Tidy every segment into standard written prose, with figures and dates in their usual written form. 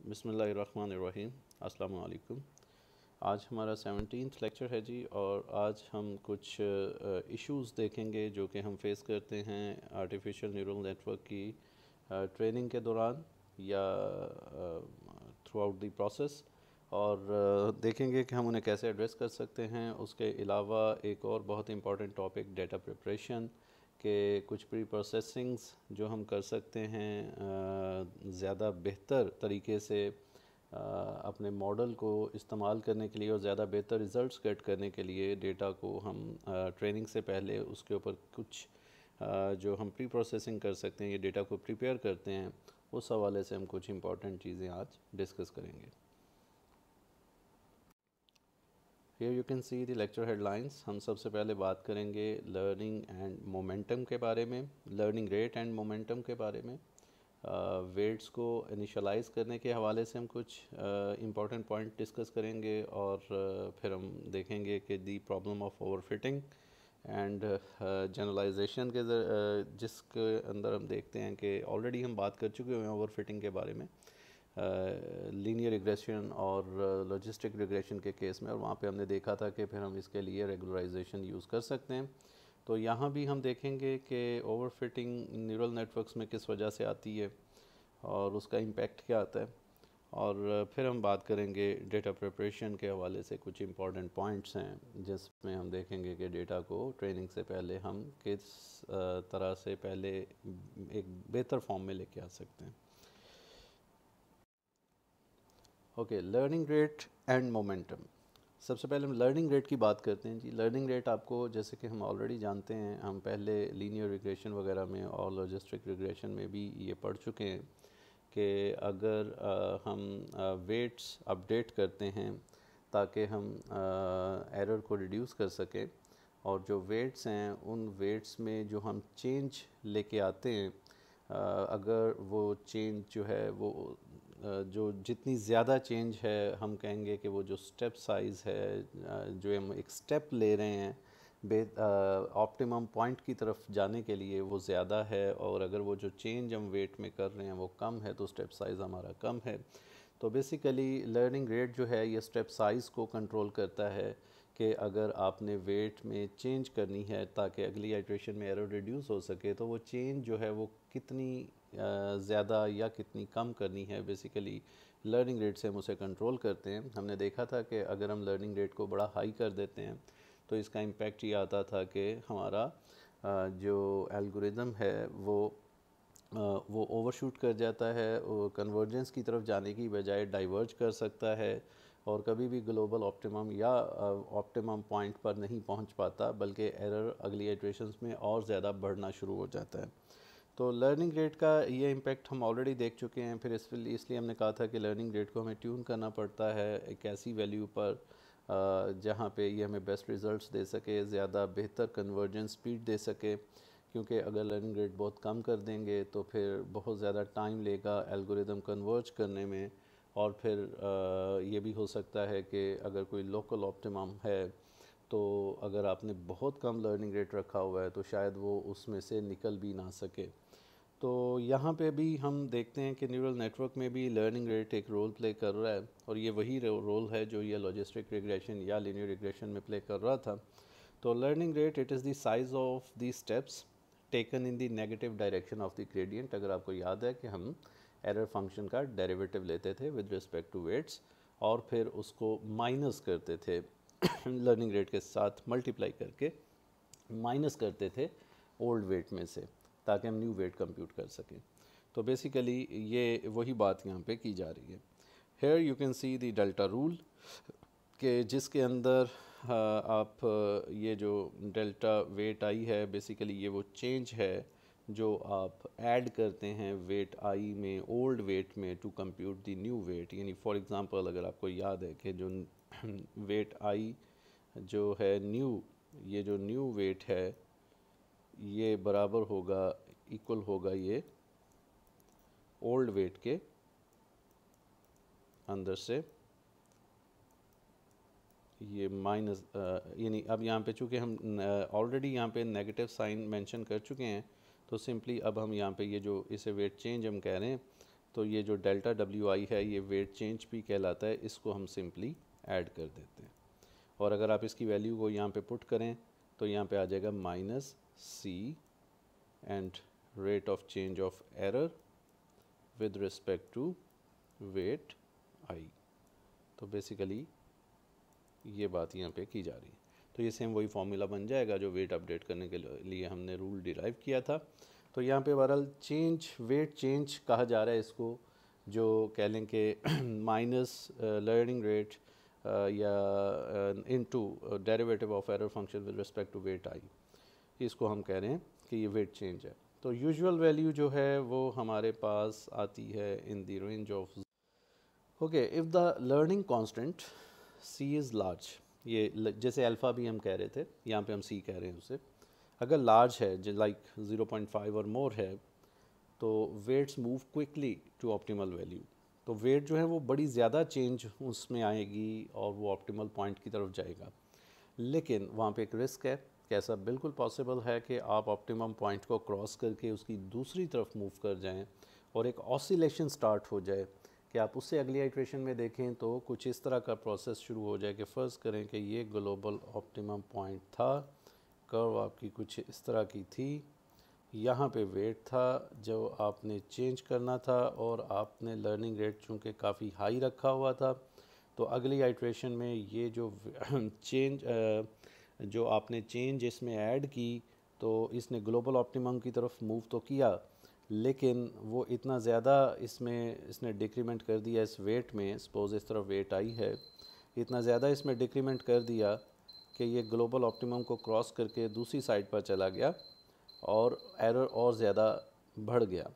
बिस्मिल्लाहिर्रहमानिर्रहीम। अस्सलाम वालेकुम। आज हमारा 17th लेक्चर है जी, और आज हम कुछ इश्यूज़ देखेंगे जो कि हम फेस करते हैं आर्टिफिशियल न्यूरल नेटवर्क की ट्रेनिंग के दौरान या थ्रू आउट द प्रोसेस, और देखेंगे कि हम उन्हें कैसे एड्रेस कर सकते हैं। उसके अलावा एक और बहुत इंपॉर्टेंट टॉपिक डेटा प्रिपरेशन के कुछ प्री प्रोसेसिंग्स जो हम कर सकते हैं ज़्यादा बेहतर तरीके से अपने मॉडल को इस्तेमाल करने के लिए और ज़्यादा बेहतर रिज़ल्ट्स गेट करने के लिए डेटा को हम ट्रेनिंग से पहले उसके ऊपर कुछ जो हम प्री प्रोसेसिंग कर सकते हैं, ये डेटा को प्रिपेयर करते हैं, उस हवाले से हम कुछ इंपॉर्टेंट चीज़ें आज डिस्कस करेंगे। Here you can see the lecture headlines। हम सबसे पहले बात करेंगे लर्निंग एंड मोमेंटम के बारे में, लर्निंग रेट एंड मोमेंटम के बारे में। वेट्स को इनिशलाइज करने के हवाले से हम कुछ इम्पॉर्टेंट पॉइंट डिस्कस करेंगे, और फिर हम देखेंगे कि the problem of overfitting and generalization के जिसके अंदर हम देखते हैं कि ऑलरेडी हम बात कर चुके हैं ओवरफिटिंग के बारे में लीनियर रिग्रेशन और लॉजिस्टिक रिग्रेशन के केस में, और वहाँ पे हमने देखा था कि फिर हम इसके लिए रेगुलराइजेशन यूज़ कर सकते हैं। तो यहाँ भी हम देखेंगे कि ओवरफिटिंग न्यूरल नेटवर्क्स में किस वजह से आती है और उसका इम्पैक्ट क्या आता है, और फिर हम बात करेंगे डेटा प्रिपरेशन के हवाले से कुछ इंपॉर्टेंट पॉइंट्स हैं जिसमें हम देखेंगे कि डेटा को ट्रेनिंग से पहले हम किस तरह से पहले एक बेहतर फॉर्म में लेके आ सकते हैं। Okay, learning rate and momentum. सबसे पहले हम लर्निंग रेट की बात करते हैं जी। लर्निंग रेट आपको, जैसे कि हम ऑलरेडी जानते हैं, हम पहले लीनियर रिग्रेशन वगैरह में और लॉजिस्टिक रिग्रेशन में भी ये पढ़ चुके हैं कि अगर हम वेट्स अपडेट करते हैं ताकि हम एरर को रिड्यूस कर सकें, और जो वेट्स हैं उन वेट्स में जो हम चेंज लेके आते हैं, अगर वो चेंज जो है वो जो जितनी ज़्यादा चेंज है, हम कहेंगे कि वो जो स्टेप साइज़ है जो हम एक स्टेप ले रहे हैं ऑप्टिमम पॉइंट की तरफ जाने के लिए, वो ज़्यादा है, और अगर वो जो चेंज हम वेट में कर रहे हैं वो कम है तो स्टेप साइज़ हमारा कम है। तो बेसिकली लर्निंग रेट जो है ये स्टेप साइज़ को कंट्रोल करता है कि अगर आपने वेट में चेंज करनी है ताकि अगली आइट्रेशन में एरर रिड्यूस हो सके, तो वो चेंज जो है वो कितनी ज़्यादा या कितनी कम करनी है, बेसिकली लर्निंग रेट से हम उसे कंट्रोल करते हैं। हमने देखा था कि अगर हम लर्निंग रेट को बड़ा हाई कर देते हैं तो इसका इम्पेक्ट ये आता था कि हमारा जो एल्गोरिदम है वो ओवरशूट कर जाता है, वो कन्वर्जेंस की तरफ जाने की बजाय डाइवर्ज कर सकता है, और कभी भी ग्लोबल ऑप्टिमम या ऑप्टिमम पॉइंट पर नहीं पहुंच पाता, बल्कि एरर अगली इटरेशंस में और ज़्यादा बढ़ना शुरू हो जाता है। तो लर्निंग रेट का ये इम्पेक्ट हम ऑलरेडी देख चुके हैं। फिर इसलिए हमने कहा था कि लर्निंग रेट को हमें ट्यून करना पड़ता है एक ऐसी वैल्यू पर जहाँ पे ये हमें बेस्ट रिज़ल्ट्स दे सके, ज़्यादा बेहतर कन्वर्जेंस स्पीड दे सके, क्योंकि अगर लर्निंग रेट बहुत कम कर देंगे तो फिर बहुत ज़्यादा टाइम लेगा एल्गोरिदम कन्वर्ज करने में, और फिर ये भी हो सकता है कि अगर कोई लोकल ऑप्टिमम है तो अगर आपने बहुत कम लर्निंग रेट रखा हुआ है तो शायद वो उसमें से निकल भी ना सके। तो यहाँ पे भी हम देखते हैं कि न्यूरल नेटवर्क में भी लर्निंग रेट एक रोल प्ले कर रहा है, और ये वही रोल है जो ये लॉजिस्टिक रिग्रेशन या लीनियर रिग्रेशन में प्ले कर रहा था। तो learning rate it is the size of the steps taken in the negative direction of the gradient. अगर आपको याद है कि हम एरर फंक्शन का डेरिवेटिव लेते थे विद रिस्पेक्ट टू वेट्स, और फिर उसको माइनस करते थे लर्निंग रेट के साथ मल्टीप्लाई करके माइनस करते थे ओल्ड वेट में से, ताकि हम न्यू वेट कंप्यूट कर सकें। तो बेसिकली ये वही बात यहाँ पे की जा रही है। Here you can see the delta rule के जिसके अंदर आप ये जो डेल्टा वेट आई है, बेसिकली ये वो चेंज है जो आप ऐड करते हैं वेट आई में ओल्ड वेट में to compute the new weight. यानी फॉर एग्जांपल अगर आपको याद है कि जो वेट आई जो है न्यू, ये जो न्यू वेट है ये बराबर होगा, इक्वल होगा ये ओल्ड वेट के अंदर से ये माइनस, यानी अब यहाँ पे चूँकि हम ऑलरेडी यहाँ पे नेगेटिव साइन मेंशन कर चुके हैं, तो सिंपली अब हम यहाँ पे ये जो इसे वेट चेंज हम कह रहे हैं, तो ये जो डेल्टा डब्ल्यू आई है ये वेट चेंज भी कहलाता है, इसको हम सिंपली ऐड कर देते हैं। और अगर आप इसकी वैल्यू को यहाँ पे पुट करें तो यहाँ पे आ जाएगा minus C and rate of change of error with respect to weight आई। तो बेसिकली ये बात यहाँ पे की जा रही है। तो ये सेम वही फॉर्मूला बन जाएगा जो वेट अपडेट करने के लिए हमने रूल डिराइव किया था। तो यहाँ पे बहरहाल चेंज, वेट चेंज कहा जा रहा है इसको, जो कह लें कि माइनस लर्निंग रेट या into derivative of error function with respect to weight I, इसको हम कह रहे हैं कि ये वेट चेंज है। तो यूजुअल वैल्यू जो है वो हमारे पास आती है in the range of okay if the learning constant C is large, ये जैसे अल्फ़ा भी हम कह रहे थे, यहाँ पे हम सी कह रहे हैं उसे, अगर लार्ज है जो लाइक 0.5 और मोर है तो weights move quickly to optimal value. तो वेट जो है वो बड़ी ज़्यादा चेंज उसमें आएगी और वो ऑप्टिमल पॉइंट की तरफ जाएगा। लेकिन वहाँ पे एक रिस्क है कि ऐसा बिल्कुल पॉसिबल है कि आप ऑप्टिमम पॉइंट को क्रॉस करके उसकी दूसरी तरफ मूव कर जाएं और एक ऑसिलेशन स्टार्ट हो जाए कि आप उससे अगली आइट्रेशन में देखें तो कुछ इस तरह का प्रोसेस शुरू हो जाए कि फ़र्ज़ करें कि ये ग्लोबल ऑप्टिमम पॉइंट था, कर्व आपकी कुछ इस तरह की थी, यहाँ पे वेट था जो आपने चेंज करना था और आपने लर्निंग रेट चूँकि काफ़ी हाई रखा हुआ था, तो अगली आइट्रेशन में ये जो चेंज जो आपने चेंज इसमें ऐड की तो इसने ग्लोबल ऑप्टिमम की तरफ मूव तो किया, लेकिन वो इतना ज़्यादा इसने डिक्रीमेंट कर दिया इस वेट में, सपोज़ इस तरफ वेट आई है, इतना ज़्यादा इसमें डिक्रीमेंट कर दिया कि ये ग्लोबल ऑप्टिमम को क्रॉस करके दूसरी साइड पर चला गया और एरर और ज़्यादा बढ़ गया।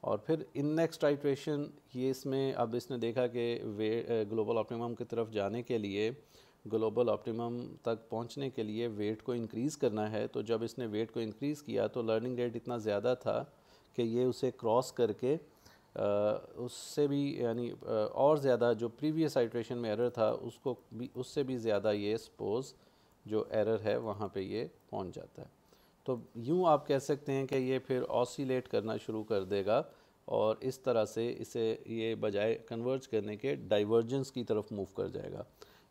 और फिर इन नेक्स्ट आइट्रेशन ये इसमें अब इसने देखा कि ग्लोबल ऑप्टिमम की तरफ जाने के लिए, ग्लोबल ऑप्टिमम तक पहुंचने के लिए वेट को इंक्रीज़ करना है। तो जब इसने वेट को इंक्रीज़ किया तो लर्निंग रेट इतना ज़्यादा था कि ये उसे क्रॉस करके उससे भी यानी और ज़्यादा जो प्रीवियस आइट्रेशन में एरर था उसको भी, उससे भी ज़्यादा ये सपोज़ जो एरर है वहाँ पे ये पहुँच जाता है। तो यूँ आप कह सकते हैं कि ये फिर ऑसिलेट करना शुरू कर देगा और इस तरह से इसे ये बजाय कन्वर्ज करने के डाइवर्जेंस की तरफ मूव कर जाएगा,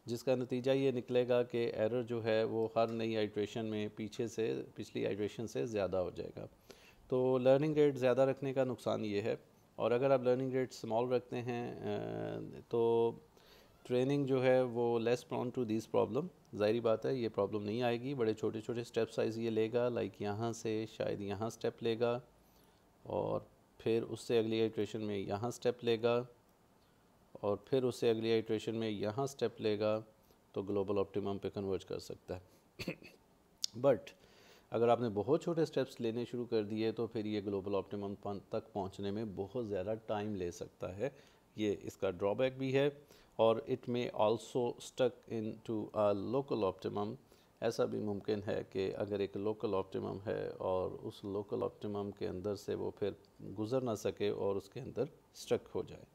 जिसका नतीजा ये निकलेगा कि एरर जो है वो हर नई आइट्रेशन में पिछली आइट्रेशन से ज़्यादा हो जाएगा। तो लर्निंग रेट ज़्यादा रखने का नुकसान ये है, और अगर आप लर्निंग रेट स्मॉल रखते हैं तो ट्रेनिंग जो है वो less prone to this problem, ज़ाहिरी बात है ये प्रॉब्लम नहीं आएगी। बड़े छोटे छोटे स्टेप साइज़ ये लेगा, लाइक यहाँ से शायद यहाँ स्टेप लेगा और फिर उससे अगली आइट्रेशन में यहाँ स्टेप लेगा और फिर उससे अगली आइट्रेशन में यहाँ स्टेप लेगा, तो ग्लोबल ऑप्टिमम पे कन्वर्ज कर सकता है। बट अगर आपने बहुत छोटे स्टेप्स लेने शुरू कर दिए तो फिर ये ग्लोबल ऑप्टिमम तक पहुंचने में बहुत ज़्यादा टाइम ले सकता है, ये इसका ड्रॉबैक भी है। और it may also stuck into a local optimum, ऐसा भी मुमकिन है कि अगर एक लोकल ऑप्टिमम है और उस लोकल ऑप्टिमम के अंदर से वो फिर गुज़र ना सके और उसके अंदर स्टक हो जाए।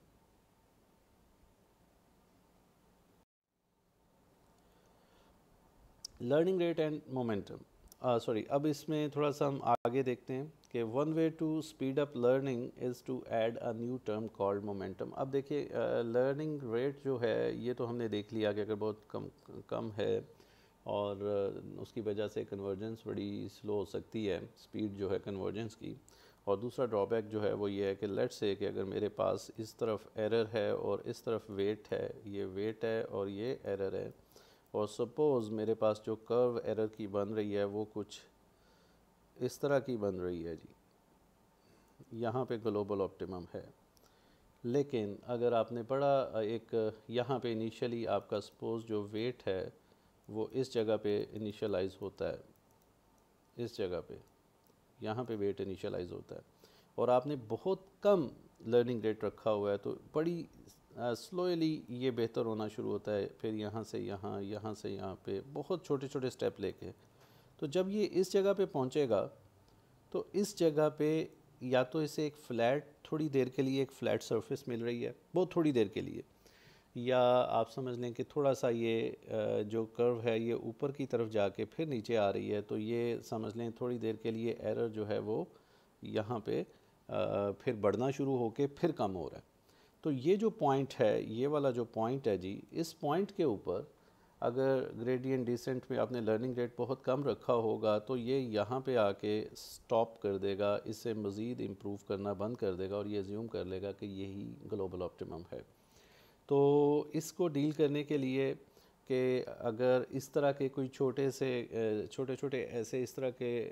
Learning rate and momentum, sorry अब इसमें थोड़ा सा हम आगे देखते हैं कि one way to speed up learning is to add a new term called momentum. अब देखिए लर्निंग रेट जो है ये तो हमने देख लिया कि अगर बहुत कम है और उसकी वजह से कन्वर्जेंस बड़ी स्लो हो सकती है, स्पीड जो है कन्वर्जेंस की। और दूसरा ड्रॉबैक जो है वो ये है कि लेट्स से कि अगर मेरे पास इस तरफ एरर है और इस तरफ वेट है, ये वेट है और ये एरर है, और सपोज़ मेरे पास जो कर्व एरर की बन रही है वो कुछ इस तरह की बन रही है जी, यहाँ पे ग्लोबल ऑप्टिमम है। लेकिन अगर आपने पढ़ा एक यहाँ पे इनिशियली आपका सपोज़ जो वेट है वो इस जगह पे इनिशियलाइज़ होता है, इस जगह पे यहाँ पे वेट इनिशियलाइज़ होता है और आपने बहुत कम लर्निंग रेट रखा हुआ है तो बड़ी स्लोली ये बेहतर होना शुरू होता है। फिर यहाँ से यहाँ, यहाँ से यहाँ पे बहुत छोटे छोटे स्टेप लेके, तो जब ये इस जगह पे पहुँचेगा तो इस जगह पे या तो इसे एक फ़्लैट, थोड़ी देर के लिए एक फ़्लैट सरफेस मिल रही है बहुत थोड़ी देर के लिए, या आप समझ लें कि थोड़ा सा ये जो कर्व है ये ऊपर की तरफ जाके फिर नीचे आ रही है, तो ये समझ लें थोड़ी देर के लिए एरर जो है वो यहाँ पे फिर बढ़ना शुरू होके फिर कम हो रहा है। तो ये जो पॉइंट है, ये वाला जो पॉइंट है जी, इस पॉइंट के ऊपर अगर ग्रेडियंट डिसेंट में आपने लर्निंग रेट बहुत कम रखा होगा तो ये यहाँ पे आके स्टॉप कर देगा, इससे मज़ीद इम्प्रूव करना बंद कर देगा और ये अज्यूम कर लेगा कि यही ग्लोबल ऑप्टिमम है। तो इसको डील करने के लिए कि अगर इस तरह के कोई छोटे छोटे ऐसे इस तरह के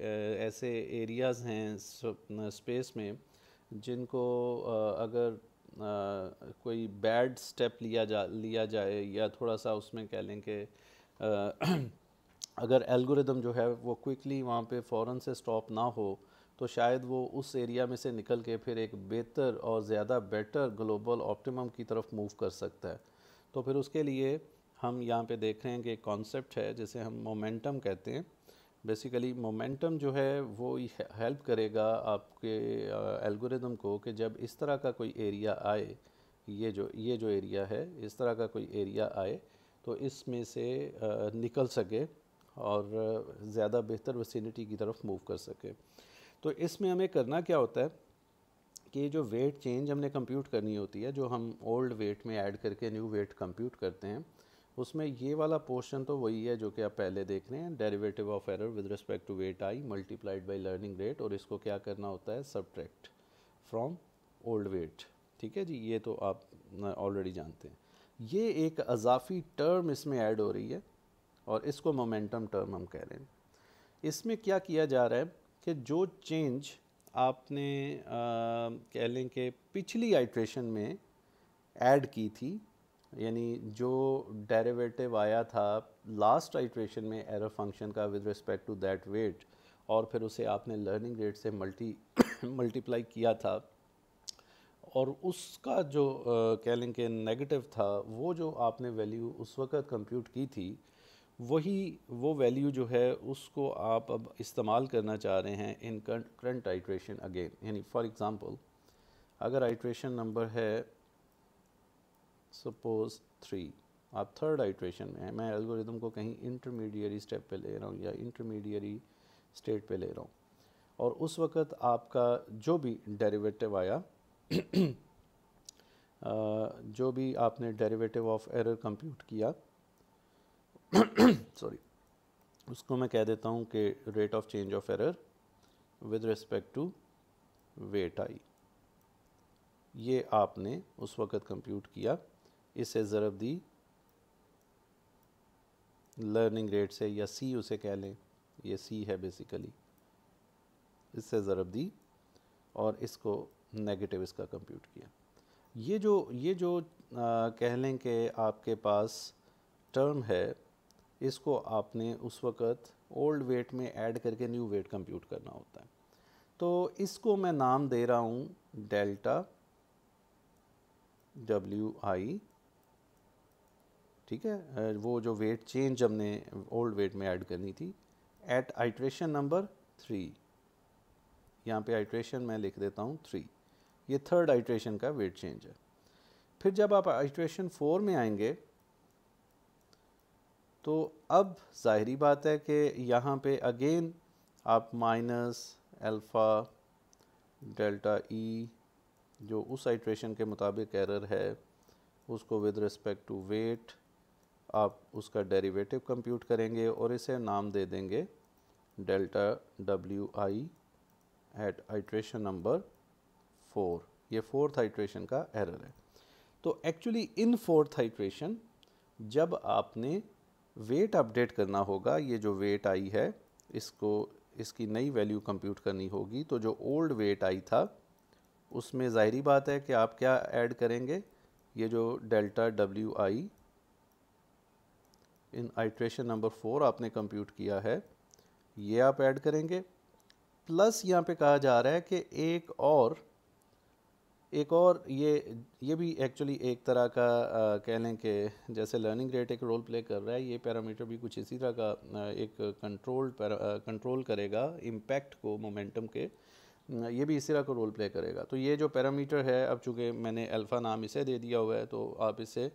ऐसे एरियाज़ हैं स्पेस में जिनको अगर कोई बैड स्टेप लिया जाए या थोड़ा सा उसमें कह लें कि अगर एल्गोरिदम जो है वो क्विकली वहाँ पे फ़ौरन से स्टॉप ना हो तो शायद वो उस एरिया में से निकल के फिर एक बेहतर और ज़्यादा बेटर ग्लोबल ऑप्टिमम की तरफ मूव कर सकता है। तो फिर उसके लिए हम यहाँ पे देख रहे हैं कि एक कॉन्सेप्ट है जिसे हम मोमेंटम कहते हैं। बेसिकली मोमेंटम जो है वो हेल्प करेगा आपके एल्गोरिदम को कि जब इस तरह का कोई एरिया आए, ये जो एरिया है, इस तरह का कोई एरिया आए तो इसमें से निकल सके और ज़्यादा बेहतर विसिनिटी की तरफ मूव कर सके। तो इसमें हमें करना क्या होता है कि जो वेट चेंज हमने कंप्यूट करनी होती है, जो हम ओल्ड वेट में ऐड करके न्यू वेट कंप्यूट करते हैं, उसमें ये वाला पोर्शन तो वही है जो कि आप पहले देख रहे हैं, derivative of error with respect to weight i multiplied by learning rate, और इसको क्या करना होता है, सब्ट्रैक्ट फ्रॉम ओल्ड वेट। ठीक है जी, ये तो आप ऑलरेडी जानते हैं। ये एक अजाफी टर्म इसमें ऐड हो रही है और इसको मोमेंटम टर्म हम कह रहे हैं। इसमें क्या किया जा रहा है कि जो चेंज आपने कह लें कि पिछली आइट्रेशन में ऐड की थी, यानी जो डेरिवेटिव आया था लास्ट आइट्रेशन में एरर फंक्शन का with respect to that weight, और फिर उसे आपने लर्निंग रेट से मल्टीप्लाई किया था, और उसका जो कह लें कि नेगेटिव था, वो जो आपने वैल्यू उस वक़्त कंप्यूट की थी, वो वैल्यू जो है उसको आप अब इस्तेमाल करना चाह रहे हैं इन करंट आइट्रेशन अगेन। यानी फॉर एग्ज़ाम्पल अगर आइट्रेशन नंबर है सपोज़ 3, आप थर्ड आइट्रेशन में हैं, मैं एल्गोरिदम को कहीं इंटरमीडिएरी स्टेप पे ले रहा हूँ या इंटरमीडिएरी स्टेट पे ले रहा हूँ, और उस वक़्त आपका जो भी डेरिवेटिव आया जो भी आपने डेरिवेटिव ऑफ एरर कंप्यूट किया सॉरी, उसको मैं कह देता हूँ कि rate of change of error with respect to weight i, ये आपने उस वक़्त कंप्यूट किया, इसे ज़रब दी लर्निंग रेट से, या सी उसे कह लें, ये सी है बेसिकली, इससे ज़रब दी और इसको नेगेटिव इसका कंप्यूट किया। ये जो कह लें कि आपके पास टर्म है, इसको आपने उस वक़्त ओल्ड वेट में ऐड करके न्यू वेट कंप्यूट करना होता है। तो इसको मैं नाम दे रहा हूँ डेल्टा डब्ल्यू आई, ठीक है, वो जो वेट चेंज हमने ओल्ड वेट में ऐड करनी थी एट आइट्रेशन नंबर 3, यहाँ पे आइट्रेशन मैं लिख देता हूँ 3, ये थर्ड आइट्रेशन का वेट चेंज है। फिर जब आप आइट्रेशन 4 में आएंगे तो अब ज़ाहिरी बात है कि यहाँ पे अगेन आप माइनस अल्फ़ा डेल्टा ई जो उस आइट्रेशन के मुताबिक एरर है उसको विद रिस्पेक्ट टू वेट आप उसका डेरिवेटिव कंप्यूट करेंगे और इसे नाम दे देंगे delta W i at iteration number 4, ये फोर्थ आइट्रेशन का एरर है। तो एक्चुअली इन फोर्थ आइट्रेशन जब आपने वेट अपडेट करना होगा, ये जो वेट आई है इसकी नई वैल्यू कंप्यूट करनी होगी, तो जो ओल्ड वेट आई था उसमें ज़ाहिरी बात है कि आप क्या ऐड करेंगे, ये जो डेल्टा डब्ल्यू आई इन आइट्रेशन नंबर 4 आपने कंप्यूट किया है, ये आप ऐड करेंगे, प्लस यहाँ पे कहा जा रहा है कि एक और ये भी एक्चुअली एक तरह का कह लें कि जैसे लर्निंग रेट एक रोल प्ले कर रहा है, ये पैरामीटर भी कुछ इसी तरह का एक कंट्रोल करेगा इम्पैक्ट को मोमेंटम के, ये भी इसी तरह का रोल प्ले करेगा। तो ये जो पैरामीटर है, अब चूँकि मैंने अल्फ़ा नाम इसे दे दिया हुआ है तो आप इसे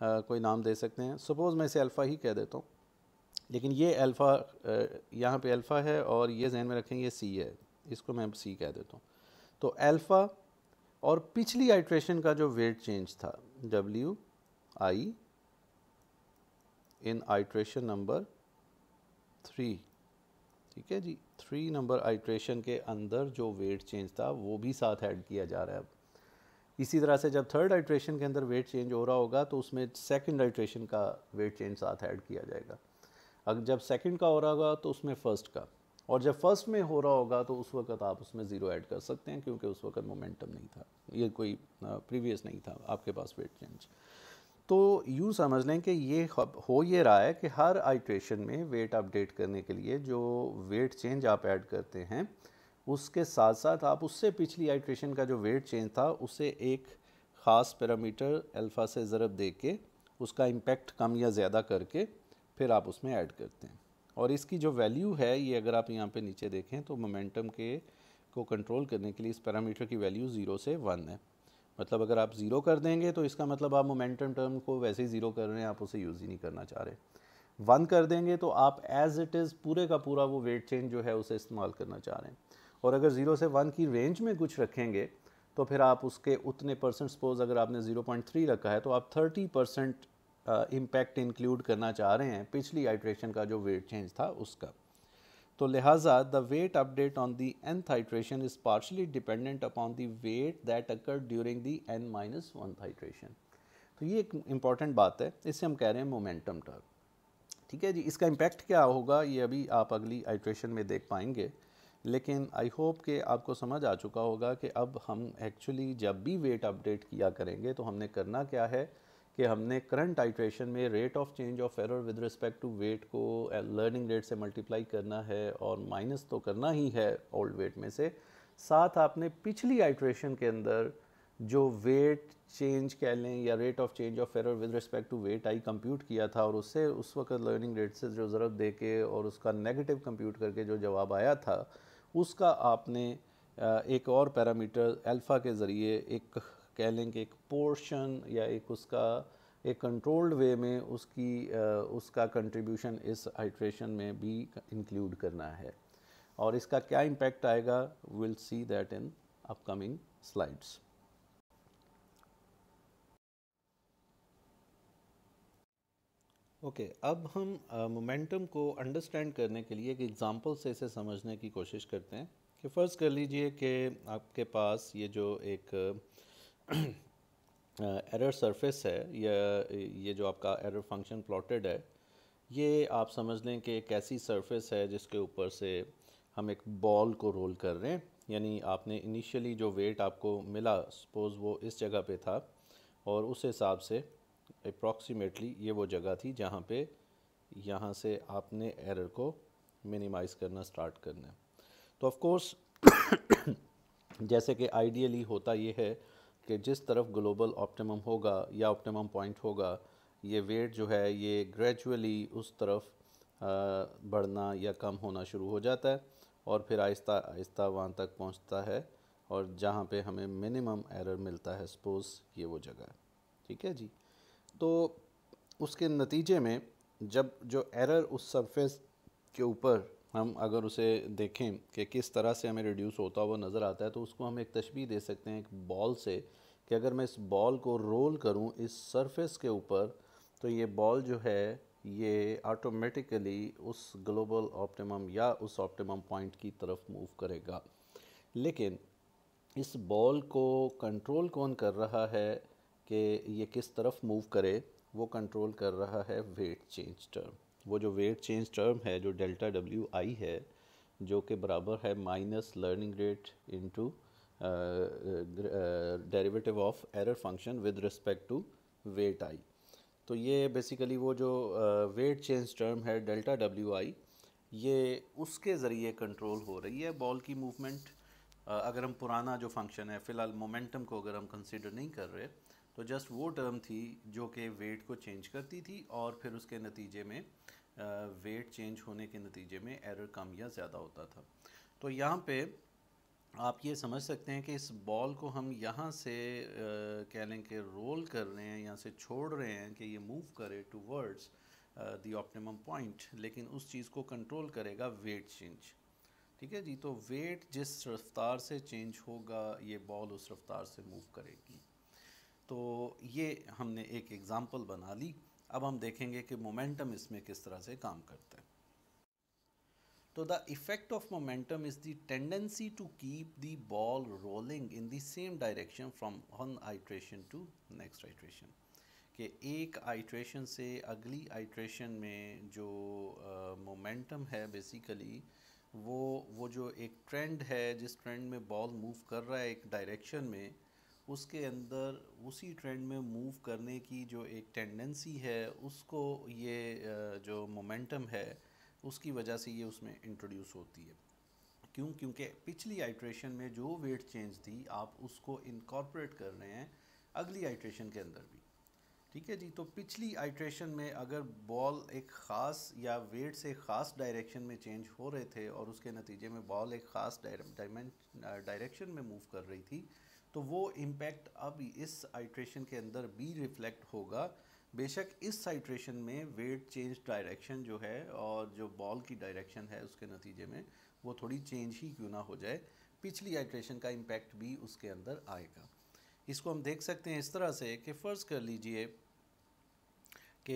कोई नाम दे सकते हैं, सपोज़ मैं इसे अल्फ़ा ही कह देता हूँ, लेकिन ये अल्फ़ा यहाँ पे अल्फ़ा है और ये जहन में रखें ये सी है, इसको मैं सी कह देता हूँ। तो अल्फ़ा और पिछली आइट्रेशन का जो वेट चेंज था W I in iteration number 3, ठीक है जी, 3 नंबर आइट्रेशन के अंदर जो वेट चेंज था वो भी साथ ऐड किया जा रहा है अब। इसी तरह से जब थर्ड आइट्रेशन के अंदर वेट चेंज हो रहा होगा तो उसमें सेकंड आइट्रेशन का वेट चेंज साथ ऐड किया जाएगा। अगर जब सेकंड का हो रहा होगा तो उसमें फर्स्ट का, और जब फर्स्ट में हो रहा होगा तो उस वक्त आप उसमें ज़ीरो ऐड कर सकते हैं क्योंकि उस वक्त मोमेंटम नहीं था, ये कोई प्रीवियस नहीं था आपके पास वेट चेंज। तो यूँ समझ लें कि ये हो ये रहा है कि हर आइट्रेशन में वेट अपडेट करने के लिए जो वेट चेंज आप ऐड करते हैं उसके साथ साथ आप उससे पिछली आइट्रेशन का जो वेट चेंज था उसे एक ख़ास पैरामीटर अल्फ़ा से ज़रब दे के उसका इम्पेक्ट कम या ज़्यादा करके फिर आप उसमें ऐड करते हैं। और इसकी जो वैल्यू है ये अगर आप यहाँ पे नीचे देखें तो मोमेंटम के को कंट्रोल करने के लिए इस पैरामीटर की वैल्यू 0 से 1 है। मतलब अगर आप ज़ीरो कर देंगे तो इसका मतलब आप मोमेंटम टर्म को वैसे ही ज़ीरो कर रहे हैं, आप उसे यूज़ ही नहीं करना चाह रहे। 1 कर देंगे तो आप एज इट इज़ पूरे का पूरा वो वेट चेंज जो है उसे इस्तेमाल करना चाह रहे हैं। और अगर 0 से 1 की रेंज में कुछ रखेंगे तो फिर आप उसके उतने परसेंट, सपोज अगर आपने 0.3 रखा है तो आप 30% इम्पैक्ट इंक्लूड करना चाह रहे हैं पिछली आइट्रेशन का जो वेट चेंज था उसका। तो लिहाजा the weight update on the nth iteration is partially dependent upon the weight that occur during the n-1th iteration. तो ये एक इम्पॉर्टेंट बात है, इससे हम कह रहे हैं मोमेंटम टर्म। ठीक है जी, इसका इम्पैक्ट क्या होगा ये अभी आप अगली आइट्रेशन में देख पाएंगे, लेकिन आई होप कि आपको समझ आ चुका होगा कि अब हम एक्चुअली जब भी वेट अपडेट किया करेंगे तो हमने करना क्या है कि हमने करंट आइट्रेशन में rate of change of error with respect to weight को लर्निंग रेट से मल्टीप्लाई करना है और माइनस तो करना ही है ओल्ड वेट में से। साथ आपने पिछली आइट्रेशन के अंदर जो वेट चेंज कह लें या rate of change of error with respect to weight i compute किया था और उससे उस वक्त लर्निंग रेट से जो ज़रब दे के और उसका नेगेटिव कंप्यूट करके जो जवाब आया था उसका आपने एक और पैरामीटर अल्फ़ा के ज़रिए एक कह लें कि एक पोर्शन या एक उसका एक कंट्रोल्ड वे में उसका कंट्रीब्यूशन इस आइट्रेशन में भी इंक्लूड करना है। और इसका क्या इम्पैक्ट आएगा will see that in upcoming slides. Okay, अब हम मोमेंटम को अंडरस्टैंड करने के लिए एक एग्जांपल से इसे समझने की कोशिश करते हैं। कि फ़र्ज़ कर लीजिए कि आपके पास ये जो एक एरर सरफेस है या ये जो आपका एरर फंक्शन प्लॉटेड है, ये आप समझ लें कि एक ऐसी सरफेस है जिसके ऊपर से हम एक बॉल को रोल कर रहे हैं। यानी आपने इनिशियली जो वेट आपको मिला सपोज़ वो इस जगह पे था और उस हिसाब से अप्रॉक्सीमेटली ये वो जगह थी जहाँ पे यहाँ से आपने एरर को मिनिमाइज़ करना स्टार्ट करना है। तो ऑफ कोर्स जैसे कि आइडियली होता ये है कि जिस तरफ ग्लोबल ऑप्टिमम होगा या ऑप्टिमम पॉइंट होगा ये वेट जो है ये ग्रेजुअली उस तरफ बढ़ना या कम होना शुरू हो जाता है और फिर आहिस्ता आहिस्ता वहाँ तक पहुँचता है और जहाँ पे हमें मिनिमम एरर मिलता है सपोज़ ये वो जगह है। ठीक है जी, तो उसके नतीजे में जब जो एरर उस सरफेस के ऊपर हम अगर उसे देखें कि किस तरह से हमें रिड्यूस होता हुआ नज़र आता है तो उसको हम एक तशबीह दे सकते हैं एक बॉल से कि अगर मैं इस बॉल को रोल करूं इस सरफेस के ऊपर तो ये बॉल जो है ये ऑटोमेटिकली उस ग्लोबल ऑप्टिमम या उस ऑप्टिमम पॉइंट की तरफ मूव करेगा। लेकिन इस बॉल को कंट्रोल कौन कर रहा है कि ये किस तरफ मूव करे, वो कंट्रोल कर रहा है वेट चेंज टर्म। वो जो वेट चेंज टर्म है जो डेल्टा डब्ल्यू आई है जो कि बराबर है minus learning rate into derivative of error function with respect to weight आई। तो ये बेसिकली वो जो वेट चेंज टर्म है डेल्टा डब्ल्यू आई ये उसके ज़रिए कंट्रोल हो रही है बॉल की मूवमेंट। अगर हम पुराना जो फंक्शन है फ़िलहाल मोमेंटम को अगर हम कंसिडर नहीं कर रहे तो जस्ट वो टर्म थी जो कि वेट को चेंज करती थी और फिर उसके नतीजे में वेट चेंज होने के नतीजे में एरर कम या ज़्यादा होता था। तो यहाँ पे आप ये समझ सकते हैं कि इस बॉल को हम यहाँ से कह लें कि रोल कर रहे हैं, यहाँ से छोड़ रहे हैं कि ये मूव करे टूवर्ड्स द ऑप्टिमम पॉइंट, लेकिन उस चीज़ को कंट्रोल करेगा वेट चेंज। ठीक है जी। तो वेट जिस रफ्तार से चेंज होगा ये बॉल उस रफ्तार से मूव करेगी। तो ये हमने एक एग्ज़ाम्पल बना ली। अब हम देखेंगे कि मोमेंटम इसमें किस तरह से काम करता है। तो the effect of momentum is the tendency to keep the ball rolling in the same direction from one iteration to next iteration. कि एक आइट्रेशन से अगली आइट्रेशन में जो मोमेंटम है बेसिकली वो जो एक ट्रेंड है, जिस ट्रेंड में बॉल मूव कर रहा है एक डायरेक्शन में, उसके अंदर उसी ट्रेंड में मूव करने की जो एक टेंडेंसी है उसको ये जो मोमेंटम है उसकी वजह से ये उसमें इंट्रोड्यूस होती है। क्यों? क्योंकि पिछली आइट्रेशन में जो वेट चेंज थी आप उसको इनकॉर्पोरेट कर रहे हैं अगली आइट्रेशन के अंदर भी। ठीक है जी। तो पिछली आइट्रेशन में अगर बॉल एक ख़ास या वेट से ख़ास डायरेक्शन में चेंज हो रहे थे और उसके नतीजे में बॉल एक ख़ास डायरेक्शन में मूव कर रही थी, तो वो इम्पैक्ट अब इस आइट्रेशन के अंदर भी रिफ्लेक्ट होगा। बेशक इस आइट्रेशन में वेट चेंज डायरेक्शन जो है और जो बॉल की डायरेक्शन है उसके नतीजे में वो थोड़ी चेंज ही क्यों ना हो जाए, पिछली आइट्रेशन का इम्पैक्ट भी उसके अंदर आएगा। इसको हम देख सकते हैं इस तरह से कि फ़र्ज़ कर लीजिए कि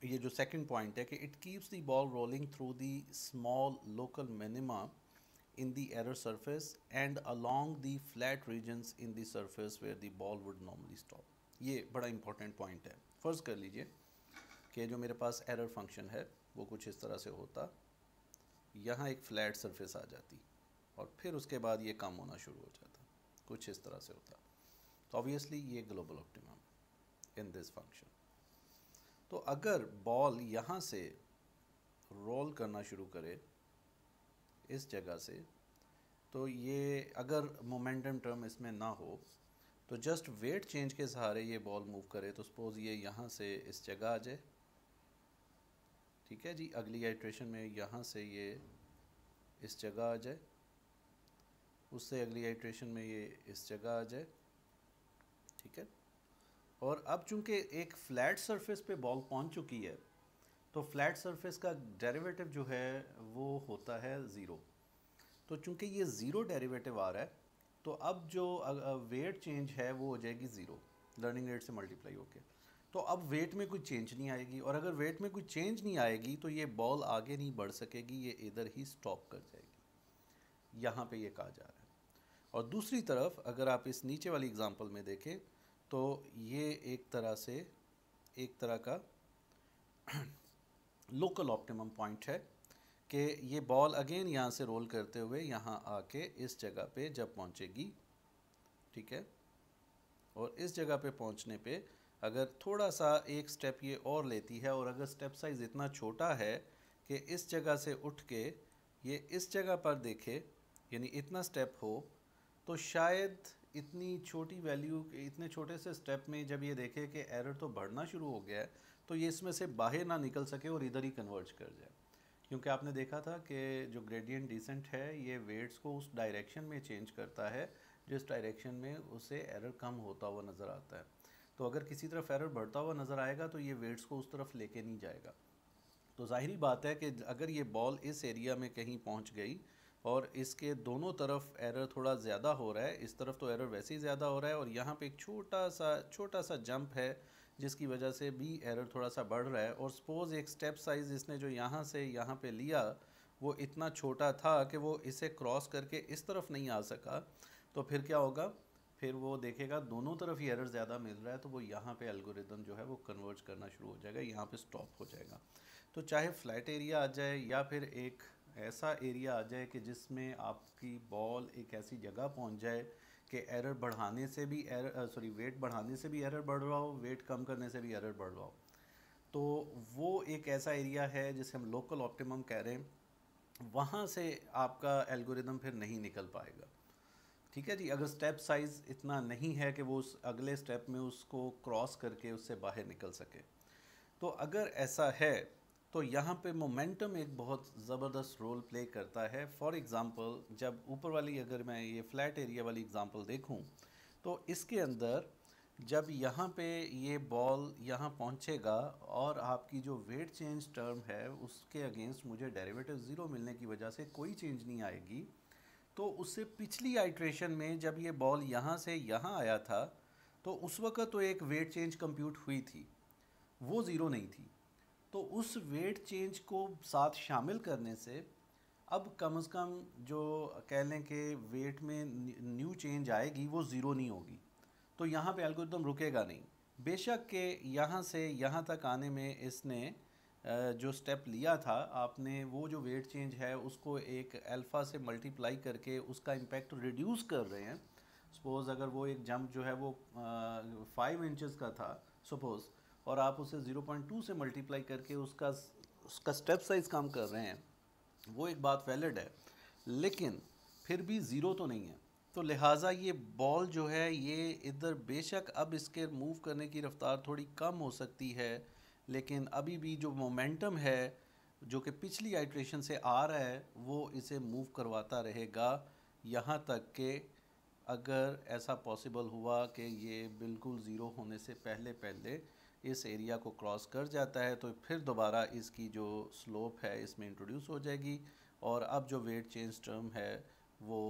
ये जो सेकंड पॉइंट है कि it keeps the ball rolling through the small local minima in the error surface and along the flat regions in the surface where the ball would normally stop. ये बड़ा इंपॉर्टेंट पॉइंट है। फ़र्ज़ कर लीजिए कि जो मेरे पास एरर फंक्शन है वो कुछ इस तरह से होता, यहाँ एक फ्लैट सरफेस आ जाती और फिर उसके बाद ये कम होना शुरू हो जाता, कुछ इस तरह से होता। तो ऑब्वियसली ये global optimum in this function. तो अगर बॉल यहाँ से रोल करना शुरू करे इस जगह से, तो ये अगर मोमेंटम टर्म इसमें ना हो तो जस्ट वेट चेंज के सहारे ये बॉल मूव करे, तो सपोज़ ये यहाँ से इस जगह आ जाए। ठीक है जी। अगली आइट्रेशन में यहाँ से ये इस जगह आ जाए, उससे अगली आइट्रेशन में ये इस जगह आ जाए। ठीक है। और अब चूंकि एक फ्लैट सरफेस पे बॉल पहुंच चुकी है तो फ्लैट सरफेस का डेरिवेटिव जो है वो होता है ज़ीरो। तो चूंकि ये ज़ीरो डेरिवेटिव आ रहा है तो अब जो वेट चेंज है वो हो जाएगी ज़ीरो लर्निंग रेट से मल्टीप्लाई होके। तो अब वेट में कोई चेंज नहीं आएगी, और अगर वेट में कोई चेंज नहीं आएगी तो ये बॉल आगे नहीं बढ़ सकेगी, ये इधर ही स्टॉप कर जाएगी। यहाँ पे ये कहा जा रहा है। और दूसरी तरफ अगर आप इस नीचे वाली एग्जांपल में देखें तो ये एक तरह का लोकल ऑप्टिमम पॉइंट है कि ये बॉल अगेन यहाँ से रोल करते हुए यहाँ आके इस जगह पे जब पहुँचेगी, ठीक है, और इस जगह पे पहुँचने पे अगर थोड़ा सा एक स्टेप ये और लेती है, और अगर स्टेप साइज़ इतना छोटा है कि इस जगह से उठ के ये इस जगह पर देखे, यानी इतना स्टेप हो, तो शायद इतनी छोटी वैल्यू, इतने छोटे से स्टेप में जब ये देखे कि एरर तो बढ़ना शुरू हो गया है, तो ये इसमें से बाहर ना निकल सके और इधर ही कन्वर्ज कर जाए। क्योंकि आपने देखा था कि जो ग्रेडियंट डिसेंट है ये वेट्स को उस डायरेक्शन में चेंज करता है जिस डायरेक्शन में उसे एरर कम होता हुआ नज़र आता है। तो अगर किसी तरफ एरर बढ़ता हुआ नज़र आएगा तो ये वेट्स को उस तरफ लेके नहीं जाएगा। तो ज़ाहिरी बात है कि अगर ये बॉल इस एरिया में कहीं पहुंच गई और इसके दोनों तरफ एरर थोड़ा ज़्यादा हो रहा है, इस तरफ तो एरर वैसे ही ज़्यादा हो रहा है और यहाँ पे एक छोटा सा जंप है जिसकी वजह से भी एरर थोड़ा सा बढ़ रहा है। और सपोज़ एक स्टेप साइज़ इसने जो यहाँ से यहाँ पे लिया वो इतना छोटा था कि वो इसे क्रॉस करके इस तरफ नहीं आ सका, तो फिर क्या होगा, फिर वो देखेगा दोनों तरफ ही एरर ज़्यादा मिल रहा है, तो वो यहाँ पे एल्गोरिदम जो है वो कन्वर्ज करना शुरू हो जाएगा, यहाँ पे स्टॉप हो जाएगा। तो चाहे फ्लैट एरिया आ जाए या फिर एक ऐसा एरिया आ जाए कि जिसमें आपकी बॉल एक ऐसी जगह पहुंच जाए कि एरर बढ़ाने से भी वेट बढ़ाने से भी एरर बढ़ रहा हो, वेट कम करने से भी एरर बढ़ रहा हो, तो वो एक ऐसा एरिया है जिसे हम लोकल ऑप्टिमम कह रहे हैं। वहाँ से आपका एल्गोरिदम फिर नहीं निकल पाएगा। ठीक है जी। अगर स्टेप साइज़ इतना नहीं है कि वो उस अगले स्टेप में उसको क्रॉस करके उससे बाहर निकल सके। तो अगर ऐसा है तो यहाँ पे मोमेंटम एक बहुत ज़बरदस्त रोल प्ले करता है। फॉर एग्ज़ाम्पल जब ऊपर वाली अगर मैं ये फ्लैट एरिया वाली एग्ज़ाम्पल देखूँ तो इसके अंदर जब यहाँ पे ये बॉल यहाँ पहुँचेगा और आपकी जो वेट चेंज टर्म है उसके अगेंस्ट मुझे डेरिवेटिव ज़ीरो मिलने की वजह से कोई चेंज नहीं आएगी, तो उससे पिछली आइट्रेशन में जब ये बॉल यहाँ से यहाँ आया था तो उस वक़्त तो एक वेट चेंज कंप्यूट हुई थी, वो ज़ीरो नहीं थी। तो उस वेट चेंज को साथ शामिल करने से अब कम से कम जो कह लें कि वेट में न्यू चेंज आएगी वो ज़ीरो नहीं होगी। तो यहाँ पे एल्गोरिदम रुकेगा नहीं, बेशक के यहाँ से यहाँ तक आने में इसने जो स्टेप लिया था, आपने वो जो वेट चेंज है उसको एक अल्फ़ा से मल्टीप्लाई करके उसका इम्पैक्ट रिड्यूस कर रहे हैं। सपोज़ अगर वो एक जंप जो है वो 5 इंचज़ का था सपोज़, और आप उसे 0.2 से मल्टीप्लाई करके उसका स्टेप साइज़ कम कर रहे हैं, वो एक बात वैलिड है, लेकिन फिर भी ज़ीरो तो नहीं है। तो लिहाजा ये बॉल जो है ये इधर बेशक अब इसके मूव करने की रफ़्तार थोड़ी कम हो सकती है, लेकिन अभी भी जो मोमेंटम है जो कि पिछली आइट्रेशन से आ रहा है वो इसे मूव करवाता रहेगा, यहाँ तक कि अगर ऐसा पॉसिबल हुआ कि ये बिल्कुल ज़ीरो होने से पहले पहले इस एरिया को क्रॉस कर जाता है तो फिर दोबारा इसकी जो स्लोप है इसमें इंट्रोड्यूस हो जाएगी, और अब जो वेट चेंज टर्म है वो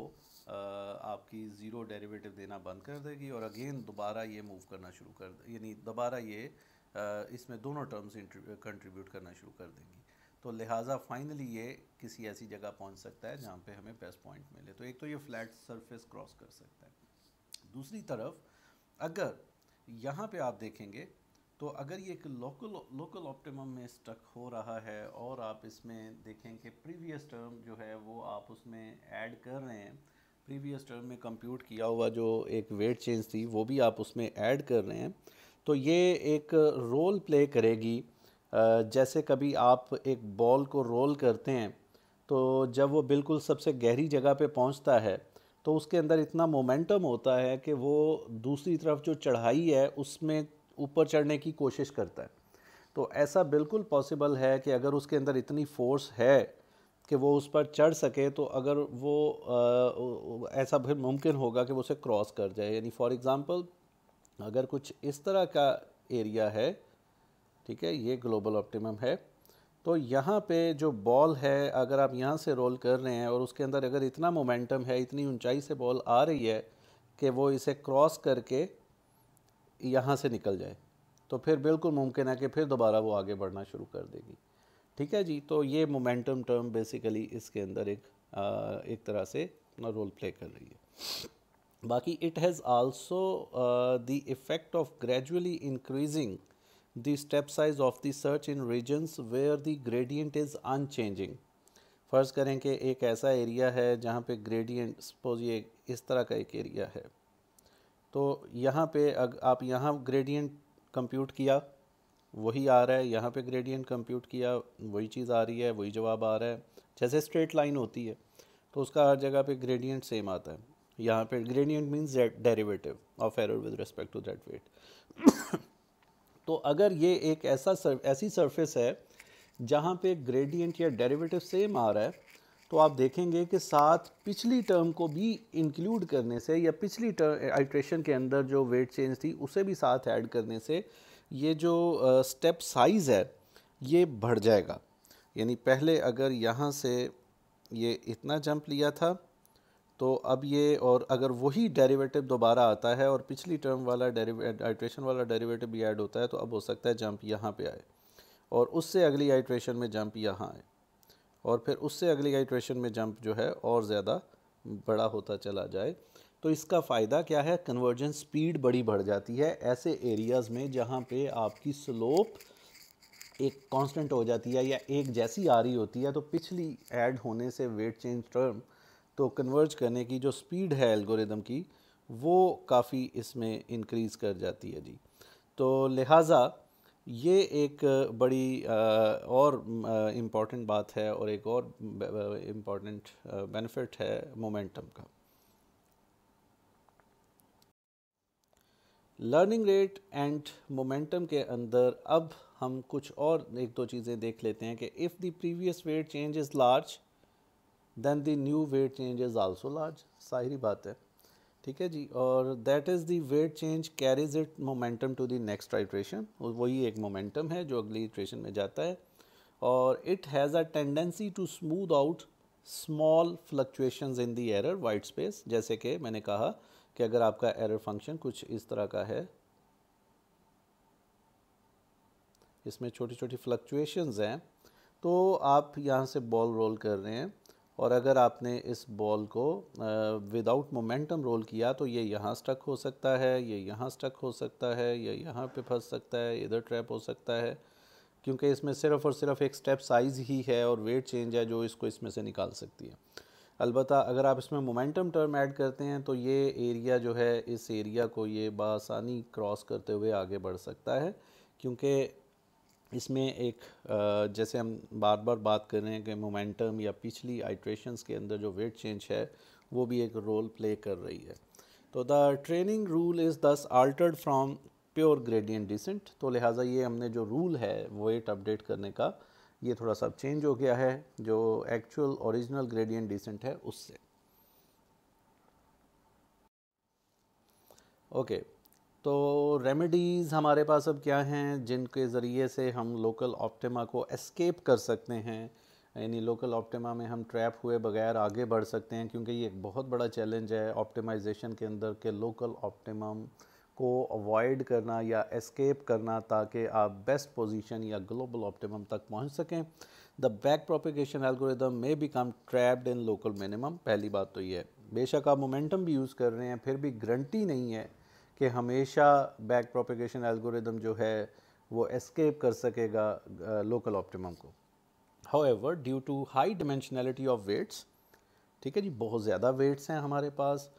आपकी ज़ीरो डेरिवेटिव देना बंद कर देगी और अगेन दोबारा ये मूव करना शुरू कर, यानी दोबारा ये इसमें दोनों टर्म्स कंट्रीब्यूट करना शुरू कर देंगी। तो लिहाजा फाइनली ये किसी ऐसी जगह पहुंच सकता है जहाँ पे हमें बेस्ट पॉइंट मिले। तो एक तो ये फ्लैट सरफेस क्रॉस कर सकता है। दूसरी तरफ अगर यहाँ पे आप देखेंगे तो अगर ये एक लोकल ऑप्टिमम में स्टक हो रहा है और आप इसमें देखें कि प्रीवियस टर्म जो है वो आप उसमें ऐड कर रहे हैं, प्रीवियस टर्म में कंप्यूट किया हुआ जो एक वेट चेंज थी वो भी आप उसमें ऐड कर रहे हैं, तो ये एक रोल प्ले करेगी। जैसे कभी आप एक बॉल को रोल करते हैं तो जब वो बिल्कुल सबसे गहरी जगह पे पहुंचता है तो उसके अंदर इतना मोमेंटम होता है कि वो दूसरी तरफ जो चढ़ाई है उसमें ऊपर चढ़ने की कोशिश करता है। तो ऐसा बिल्कुल पॉसिबल है कि अगर उसके अंदर इतनी फोर्स है कि वो उस पर चढ़ सके, तो अगर वो ऐसा फिर मुमकिन होगा कि वो उसे क्रॉस कर जाए। यानी फॉर एग्ज़ाम्पल अगर कुछ इस तरह का एरिया है, ठीक है, ये ग्लोबल ऑप्टिमम है, तो यहाँ पे जो बॉल है अगर आप यहाँ से रोल कर रहे हैं और उसके अंदर अगर इतना मोमेंटम है, इतनी ऊंचाई से बॉल आ रही है कि वो इसे क्रॉस करके यहाँ से निकल जाए, तो फिर बिल्कुल मुमकिन है कि फिर दोबारा वो आगे बढ़ना शुरू कर देगी। ठीक है जी, तो ये मोमेंटम टर्म बेसिकली इसके अंदर एक तरह से अपना रोल प्ले कर रही है। बाकी it has also the effect of gradually increasing the step size of the search in regions where the gradient is unchanging. फ़र्ज़ करें कि एक ऐसा एरिया है जहाँ पे ग्रेडियंट, सपोज ये इस तरह का एक एरिया है, तो यहाँ पे आप यहाँ ग्रेडियंट कंप्यूट किया वही आ रहा है, यहाँ पे ग्रेडियंट कंप्यूट किया वही चीज़ आ रही है, वही जवाब आ रहा है। जैसे स्ट्रेट लाइन होती है तो उसका हर जगह पे ग्रेडियंट सेम आता है। यहाँ पे gradient means derivative of error with respect to that weight. तो अगर ये एक ऐसी सरफेस है जहाँ पे ग्रेडियंट या डेरिवेटिव सेम आ रहा है, तो आप देखेंगे कि साथ पिछली टर्म को भी इंक्लूड करने से या पिछली आइट्रेशन के अंदर जो वेट चेंज थी उसे भी साथ ऐड करने से ये जो स्टेप साइज़ है ये बढ़ जाएगा। यानी पहले अगर यहाँ से ये इतना जंप लिया था तो अब ये, और अगर वही डेरिवेटिव दोबारा आता है और पिछली टर्म वाला आइट्रेशन वाला डेरिवेटिव भी ऐड होता है, तो अब हो सकता है जंप यहाँ पे आए और उससे अगली आइट्रेशन में जंप यहाँ आए और फिर उससे अगली आइट्रेशन में जंप जो है और ज़्यादा बड़ा होता चला जाए। तो इसका फ़ायदा क्या है, कन्वर्जन स्पीड बड़ी बढ़ जाती है ऐसे एरियाज़ में जहाँ पे आपकी स्लोप एक कांस्टेंट हो जाती है या एक जैसी आ रही होती है। तो पिछली ऐड होने से वेट चेंज टर्म तो कन्वर्ज करने की जो स्पीड है एल्गोरिदम की वो काफ़ी इसमें इंक्रीज़ कर जाती है जी। तो लिहाजा ये एक बड़ी और इम्पॉर्टेंट बात है और एक और इम्पॉर्टेंट बेनिफिट है मोमेंटम का। लर्निंग रेट एंड मोमेंटम के अंदर अब हम कुछ और एक दो चीज़ें देख लेते हैं कि if the previous weight change is large then the new weight change is also large. साहिर बात है ठीक है जी। और that is the weight change carries it momentum to the next iteration, वही एक मोमेंटम है जो अगली इट्रेशन में जाता है। और it has a tendency to smooth out small fluctuations in the error weight space, जैसे कि मैंने कहा कि अगर आपका एरर फंक्शन कुछ इस तरह का है, इसमें छोटी छोटी फ्लक्चुएशंस हैं, तो आप यहाँ से बॉल रोल कर रहे हैं और अगर आपने इस बॉल को विदाउट मोमेंटम रोल किया तो ये यहाँ स्टक हो सकता है, ये यहाँ स्टक हो सकता है, ये यहाँ पे फंस सकता है, इधर ट्रैप हो सकता है, क्योंकि इसमें सिर्फ़ और सिर्फ एक स्टेप साइज़ ही है और वेट चेंज है जो इसको इसमें से निकाल सकती है। अलबत्ता अगर आप इसमें मोमेंटम टर्म ऐड करते हैं तो ये एरिया जो है, इस एरिया को ये बआसानी क्रॉस करते हुए आगे बढ़ सकता है, क्योंकि इसमें एक जैसे हम बार बार बात कर रहे हैं कि मोमेंटम या पिछली आइट्रेशंस के अंदर जो वेट चेंज है वो भी एक रोल प्ले कर रही है। तो द ट्रेनिंग रूल इज़ दस altered from pure gradient descent, तो लिहाजा ये हमने जो रूल है वेट अपडेट करने का, ये थोड़ा सा चेंज हो गया है जो एक्चुअल ओरिजिनल ग्रेडियंट डिसेंट है उससे। ओके, तो रेमेडीज़ हमारे पास अब क्या हैं जिनके ज़रिए से हम लोकल ऑप्टिमा को एस्केप कर सकते हैं, यानी लोकल ऑप्टिमा में हम ट्रैप हुए बगैर आगे बढ़ सकते हैं, क्योंकि ये एक बहुत बड़ा चैलेंज है ऑप्टिमाइजेशन के अंदर के लोकल ऑप्टिमम को अवॉइड करना या एस्केप करना ताकि आप बेस्ट पोजीशन या ग्लोबल ऑप्टिमम तक पहुंच सकें। द बैक प्रोपेगेशन एल्गोरिदम में become trapped in local minimum, पहली बात तो ये है। बेशक आप मोमेंटम भी यूज़ कर रहे हैं फिर भी गारंटी नहीं है कि हमेशा बैक प्रोपेगेशन एल्गोरिदम जो है वो एस्केप कर सकेगा लोकल ऑप्टिमम को। However due to high dimensionality of weights, ठीक है जी, बहुत ज़्यादा वेट्स हैं हमारे पास,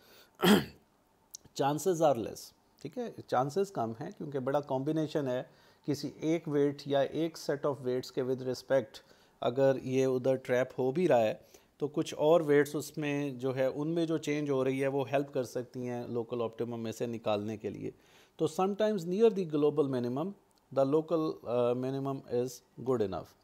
चांसेस आर लेस, ठीक है, चांसेस कम हैं क्योंकि बड़ा कॉम्बिनेशन है किसी एक वेट या एक सेट ऑफ वेट्स के विद रिस्पेक्ट अगर ये उधर ट्रैप हो भी रहा है तो कुछ और वेट्स उसमें जो है उनमें जो चेंज हो रही है वो हेल्प कर सकती हैं लोकल ऑप्टिमम में से निकालने के लिए। तो sometimes near the global minimum the local minimum is good enough,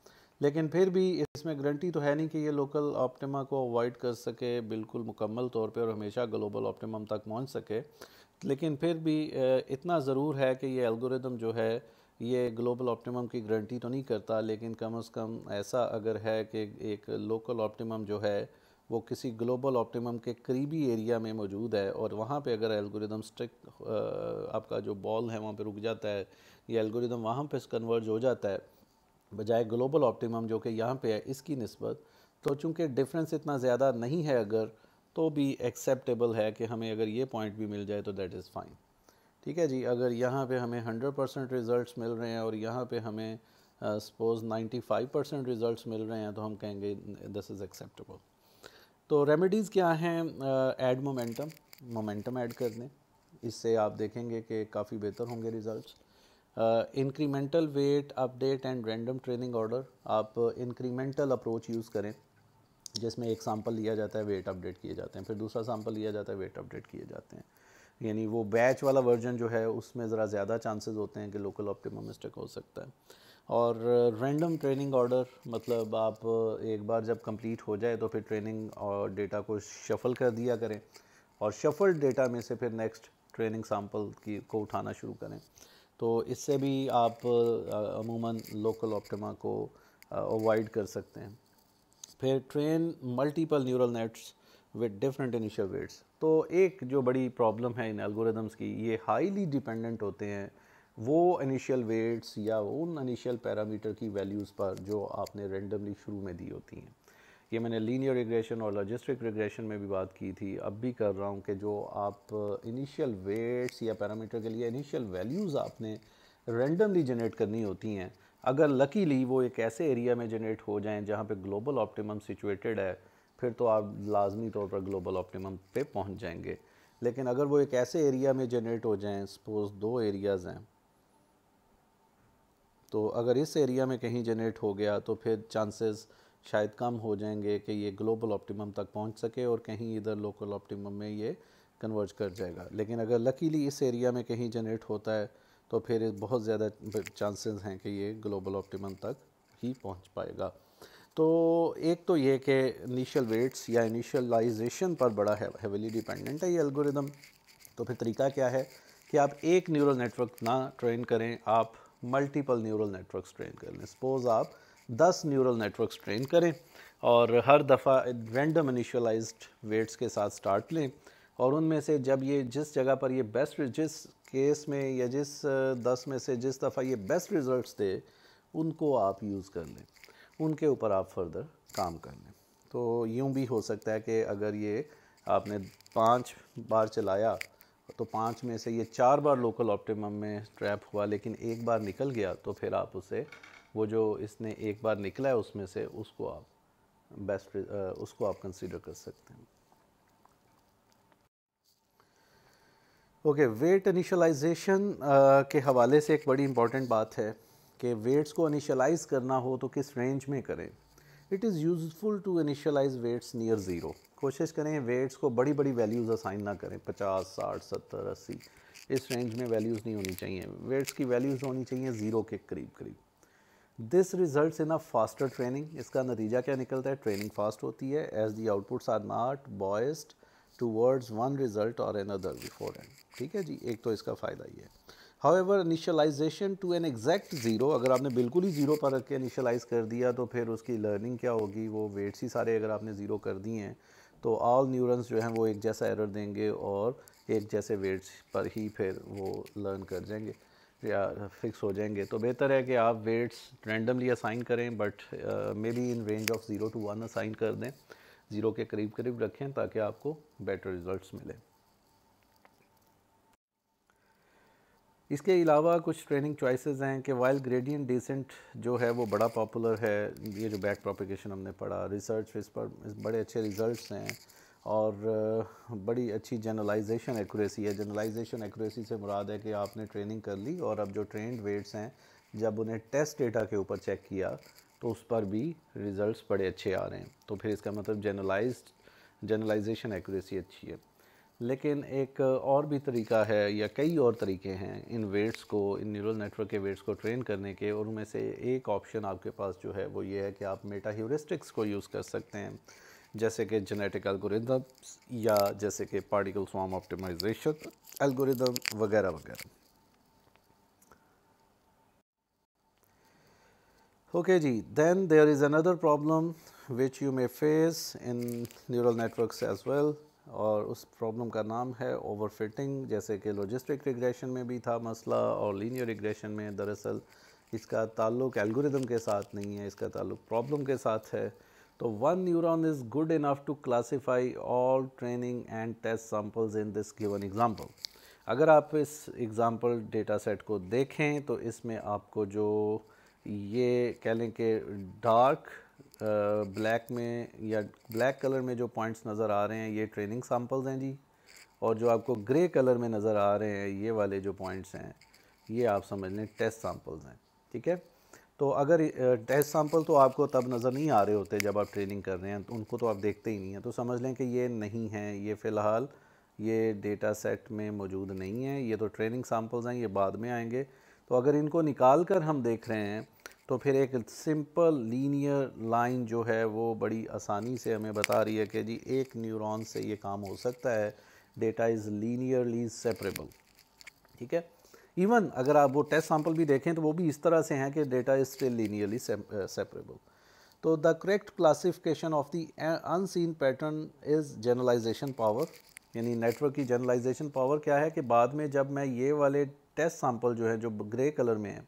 लेकिन फिर भी इसमें गारंटी तो है नहीं कि ये लोकल ऑप्टिमा को अवॉइड कर सके बिल्कुल मुकम्मल तौर पे और हमेशा ग्लोबल ऑप्टिमम तक पहुंच सके। लेकिन फिर भी इतना ज़रूर है कि ये एल्गोरिदम जो है ये ग्लोबल ऑप्टिमम की गारंटी तो नहीं करता, लेकिन कम से कम ऐसा अगर है कि एक लोकल ऑप्टिमम जो है वो किसी ग्लोबल ऑप्टिमम के करीबी एरिया में मौजूद है और वहाँ पे अगर एल्गोरिदम स्ट्रिक आपका जो बॉल है वहाँ पे रुक जाता है, ये एल्गोरिदम वहाँ पे कन्वर्ज हो जाता है बजाय ग्लोबल ऑप्टिमम जो कि यहाँ पे है इसकी निस्बत, तो चूँकि डिफरेंस इतना ज़्यादा नहीं है अगर, तो भी एक्सेप्टेबल है कि हमें अगर ये पॉइंट भी मिल जाए तो दैट इज़ फाइन। ठीक है जी, अगर यहाँ पे हमें 100% रिज़ल्ट्स मिल रहे हैं और यहाँ पे हमें सपोज़ 95% रिज़ल्ट्स मिल रहे हैं तो हम कहेंगे दिस इज़ एक्सेप्टेबल। तो रेमेडीज़ क्या हैं? ऐड मोमेंटम, मोमेंटम ऐड कर दें, इससे आप देखेंगे कि काफ़ी बेहतर होंगे results. Incremental weight update and random training order, आप इंक्रीमेंटल अप्रोच यूज़ करें जिसमें एक सैंपल लिया जाता है वेट अपडेट किए जाते हैं, फिर दूसरा सैंपल लिया जाता है वेट अपडेट किए जाते हैं, यानी वो बैच वाला वर्जन जो है उसमें ज़रा ज़्यादा चांसेस होते हैं कि लोकल ऑप्टिमम मिस्टेक हो सकता है। और रैंडम ट्रेनिंग ऑर्डर मतलब आप एक बार जब कंप्लीट हो जाए तो फिर ट्रेनिंग और डेटा को शफ़ल कर दिया करें और शफ़ल डेटा में से फिर नेक्स्ट ट्रेनिंग सैंपल की को उठाना शुरू करें, तो इससे भी आप अमूमन लोकल ऑप्टिमा को अवॉइड कर सकते हैं। फिर train multiple neural nets with different initial weights, तो एक जो बड़ी प्रॉब्लम है इन एल्गोरिदम्स की, ये हाईली डिपेंडेंट होते हैं वो इनिशियल वेट्स या उन इनिशियल पैरामीटर की वैल्यूज़ पर जो आपने रेंडमली शुरू में दी होती हैं। ये मैंने लीनियर रिग्रेशन और लॉजिस्टिक रिग्रेशन में भी बात की थी, अब भी कर रहा हूँ कि जो आप इनिशियल वेट्स या पैरामीटर के लिए इनिशियल वैल्यूज़ आपने रेंडमली जनरेट करनी होती हैं, अगर लकीली वो एक ऐसे एरिया में जनरेट हो जाएं जहाँ पे ग्लोबल ऑप्टिमम सिचुएटेड है, फिर तो आप लाजमी तौर पर ग्लोबल ऑप्टिमम पे पहुँच जाएंगे। लेकिन अगर वो एक ऐसे एरिया में जनरेट हो जाएं, सपोज़ दो एरियाज़ हैं, तो अगर इस एरिया में कहीं जनरेट हो गया तो फिर चांसेस शायद कम हो जाएंगे कि ये ग्लोबल ऑप्टिमम तक पहुंच सके और कहीं इधर लोकल ऑप्टिमम में ये कन्वर्ज कर जाएगा। लेकिन अगर लकीली इस एरिया में कहीं जनरेट होता है तो फिर बहुत ज़्यादा चांसेस हैं कि ये ग्लोबल ऑप्टिमम तक ही पहुंच पाएगा। तो एक तो ये कि इनिशियल वेट्स या इनिशियलाइजेशन पर बड़ा हेविली डिपेंडेंट है ये एल्गोरिदम। तो फिर तरीका क्या है कि आप एक न्यूरल नेटवर्क ना ट्रेन करें, आप मल्टीपल न्यूरल नेटवर्क्स ट्रेन कर लें। सपोज़ आप 10 न्यूरल नेटवर्क्स ट्रेन करें और हर दफ़ा रैंडम इनिशियलाइज्ड वेट्स के साथ स्टार्ट लें, और उनमें से जब ये जिस जगह पर ये बेस्ट, जिस केस में या जिस 10 में से जिस दफ़ा ये बेस्ट रिज़ल्ट्स दे उनको आप यूज़ कर लें, उनके ऊपर आप फर्दर काम कर लें। तो यूँ भी हो सकता है कि अगर ये आपने 5 बार चलाया तो 5 में से ये 4 बार लोकल ऑप्टिमम में ट्रैप हुआ, लेकिन एक बार निकल गया, तो फिर आप उसे वो जो इसने एक बार निकला है उसमें से उसको आप उसको आप कंसीडर कर सकते हैं। ओके, वेट इनिशियलाइजेशन के हवाले से एक बड़ी इंपॉर्टेंट बात है कि वेट्स को इनिशियलाइज करना हो तो किस रेंज में करें। It is useful to initialize weights near zero. कोशिश करें वेट्स को बड़ी बड़ी वैल्यूज़ असाइन ना करें, 50, 60, 70, 80, इस रेंज में वैल्यूज़ नहीं होनी चाहिए। वेट्स की वैल्यूज़ होनी चाहिए ज़ीरो के करीब करीब। This results in a faster training. इसका नतीजा क्या निकलता है? ट्रेनिंग फास्ट होती है as the outputs are not biased towards one result और अनदर बिफोर एंड। ठीक है जी, एक तो इसका फ़ायदा ये है। However initialization to an exact zero, अगर आपने बिल्कुल ही ज़ीरो पर रख के इनिशियलाइज कर दिया तो फिर उसकी लर्निंग क्या होगी? वो वेट्स ही सारे अगर आपने ज़ीरो कर दिए हैं तो ऑल न्यूरॉन्स जो हैं वो एक जैसा एरर देंगे और एक जैसे वेट्स पर ही फिर वो लर्न कर जाएंगे या फिक्स हो जाएंगे। तो बेहतर है कि आप वेट्स रैंडमली असाइन करें, but may be in range of 0 to 1 assign कर दें, ज़ीरो के करीब करीब रखें ताकि आपको बेटर रिजल्ट्स मिले। इसके अलावा कुछ ट्रेनिंग चॉइसेस हैं कि वाइल ग्रेडियंट डिसेंट जो है वो बड़ा पॉपुलर है। ये जो बैक प्रोपिगेशन हमने पढ़ा, रिसर्च इस पर बड़े अच्छे रिजल्ट्स हैं और बड़ी अच्छी जनरलाइजेशन एक्यूरेसी है। जनरलाइजेशन एक्यूरेसी से मुराद है कि आपने ट्रेनिंग कर ली और अब जो ट्रेंड वेट्स हैं जब उन्हें टेस्ट डेटा के ऊपर चेक किया तो उस पर भी रिज़ल्ट्स बड़े अच्छे आ रहे हैं, तो फिर इसका मतलब जनरलाइजेशन एक्यूरेसी अच्छी है। लेकिन एक और भी तरीका है या कई और तरीके हैं इन वेट्स को, इन न्यूरल नेटवर्क के वेट्स को ट्रेन करने के, और उनमें से एक ऑप्शन आपके पास जो है वो ये है कि आप मेटा ह्यूरिस्टिक्स को यूज़ कर सकते हैं, जैसे कि जेनेटिक एल्गोरिदम्स या जैसे कि पार्टिकल स्वार्म ऑप्टिमाइजेशन एल्गोरिदम वगैरह वगैरह। ओके जी, then there is another problem which you may face in neural networks as well, और उस प्रॉब्लम का नाम है ओवरफिटिंग। जैसे कि लॉजिस्टिक रिग्रेशन में भी था मसला और लीनियर रिग्रेशन में, दरअसल इसका ताल्लुक एल्गोरिदम के साथ नहीं है, इसका ताल्लुक प्रॉब्लम के साथ है। तो one neuron is good enough to classify all training and test samples in this given example. अगर आप इस एग्जांपल डेटा सेट को देखें तो इसमें आपको जो ये कह लें कि डार्क ब्लैक में या ब्लैक कलर में जो पॉइंट्स नज़र आ रहे हैं ये ट्रेनिंग सैम्पल्स हैं जी, और जो आपको ग्रे कलर में नज़र आ रहे हैं ये वाले जो पॉइंट्स हैं ये आप समझ लें टेस्ट सैम्पल्स हैं। ठीक है, तो अगर टेस्ट सैम्पल तो आपको तब नज़र नहीं आ रहे होते जब आप ट्रेनिंग कर रहे हैं, तो उनको तो आप देखते ही नहीं हैं, तो समझ लें कि ये नहीं हैं, ये फ़िलहाल ये डेटा सेट में मौजूद नहीं है, ये तो ट्रेनिंग सैम्पल्स हैं, ये बाद में आएंगे। तो अगर इनको निकाल कर हम देख रहे हैं तो फिर एक सिंपल लीनियर लाइन जो है वो बड़ी आसानी से हमें बता रही है कि जी एक न्यूरॉन से ये काम हो सकता है, डेटा इज़ लीनियरली सेपरेबल। ठीक है, इवन अगर आप वो टेस्ट सैंपल भी देखें तो वो भी इस तरह से हैं कि data is still linearly separable. तो the correct classification of the unseen pattern is generalization power, यानी नेटवर्क की जनरलाइजेशन पावर क्या है कि बाद में जब मैं ये वाले टेस्ट सैंपल जो है जो ग्रे कलर में है